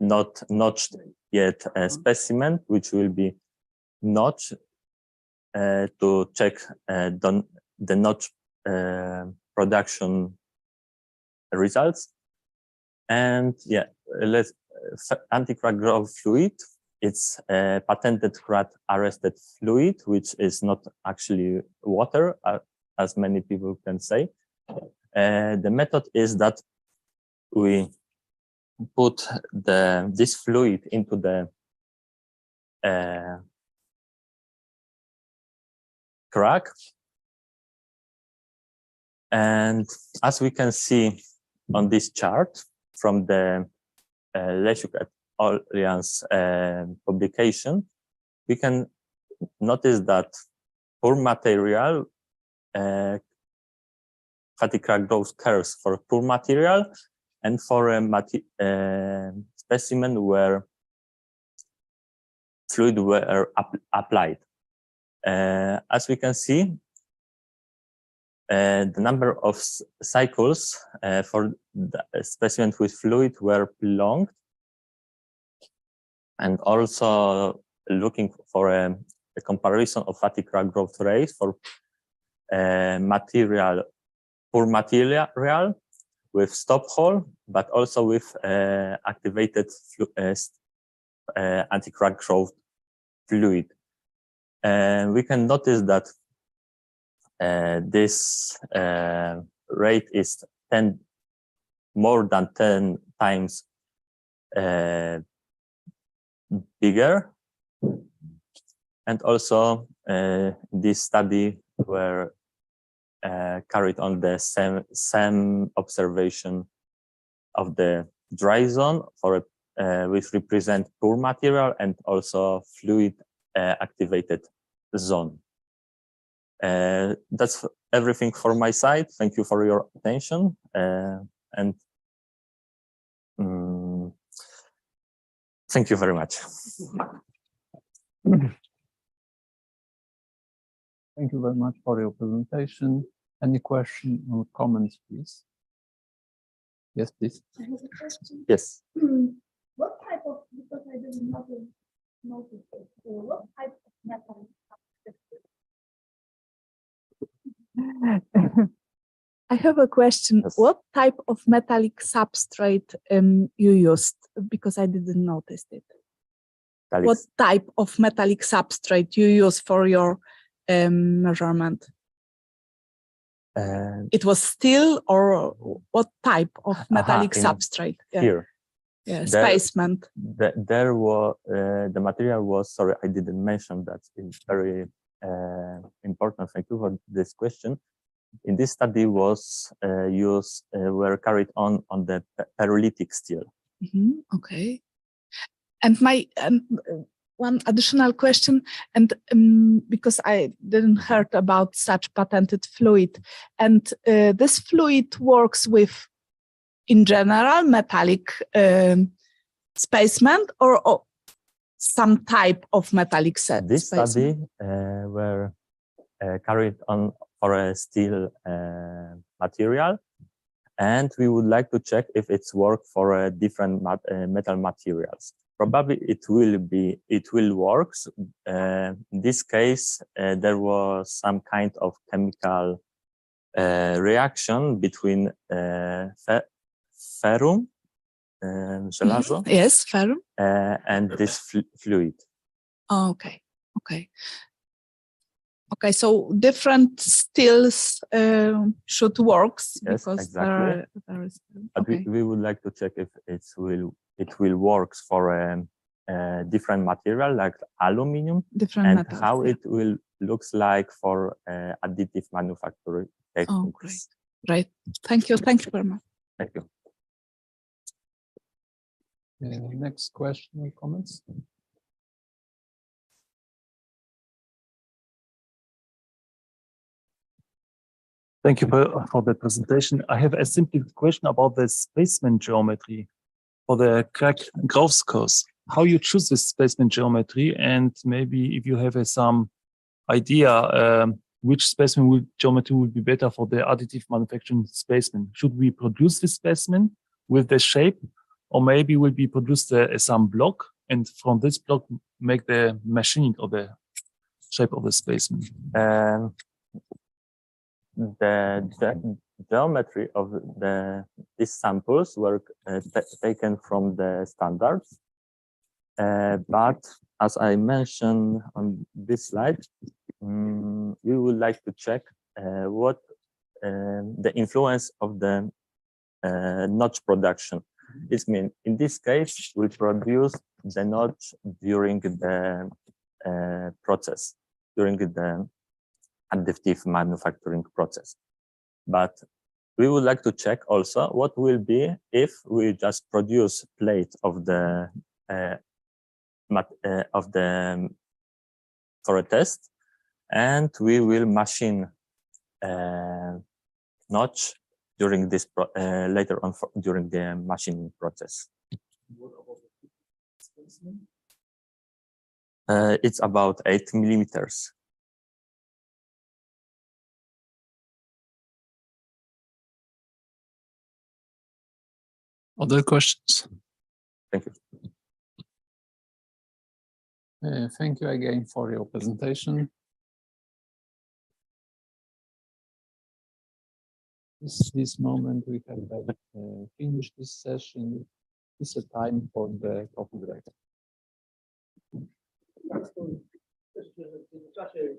not notched yet a specimen, which will be notched to check the notch production results. And yeah, anti-crack growth fluid. It's a patented crack arrested fluid, which is not actually water, as many people can say. The method is that we put this fluid into the crack, and as we can see on this chart from the Leszuk et al.'s publication, we can notice that poor material, fatigue crack growth curves for poor material, and for a specimen where fluid were applied. As we can see, the number of cycles for the specimen with fluid were prolonged, and also looking for a comparison of fatigue crack growth rate for poor material with stop hole, but also with activated anti-crack growth fluid. We can notice that this rate is more than 10 times bigger. And also this study were carried on the same observation of the dry zone for which represent poor material and also fluid activated zone. That's everything for my side. Thank you for your attention. And thank you very much. Thank you very much for your presentation. Any question or comments, please? Yes, please. I have a question. Yes. What type of, because I didn't notice it, what type of metal I have a question. Yes. What type of metallic substrate you used? Because I didn't notice it. What type of metallic substrate you use for your measurement? It was steel, or what type of metallic substrate? Here. Yeah, There- spacement. There was the material was, sorry, I didn't mention that. It's very important. Thank you for this question. In this study were carried on the pyrolytic steel. Okay. And my one additional question, and because I didn't heard about such patented fluid, and this fluid works with, in general, metallic spacement or some type of metallic set. This study were carried on for a steel material, and we would like to check if it's work for different metal materials. Probably it will work. In this case, there was some kind of chemical reaction between ferrum, żelazo, Yes, ferrum. and this fluid. Oh, okay. Okay. Okay, so different steels should work, Yes, because exactly. there is. But Okay. we would like to check if it will work for different material like aluminum, Different and metals. how yeah. it will looks like for additive manufacturing Oh, techniques. Right. Thank you. Thank you very much. Thank you. Next question or comments? Thank you for the presentation. I have a simple question about the spaceman geometry for the Growth course. How you choose this spaceman geometry, and maybe if you have some idea which spaceman geometry would be better for the additive manufacturing spaceman. Should we produce this spaceman with the shape, or maybe will be produced some block, and from this block make the machining of the shape of the spaceman? The geometry of these samples were taken from the standards, but as I mentioned on this slide, we would like to check what the influence of the notch production. This means in this case we produce the notch during the process, during the additive manufacturing process. But we would like to check also what will be if we just produce plate of the for a test, and we will machine notch during this later on during the machining process. It's about 8 millimeters. Other questions? Thank you. Thank you again for your presentation. This moment we have finished this session. It's a time for the coffee break. W czasie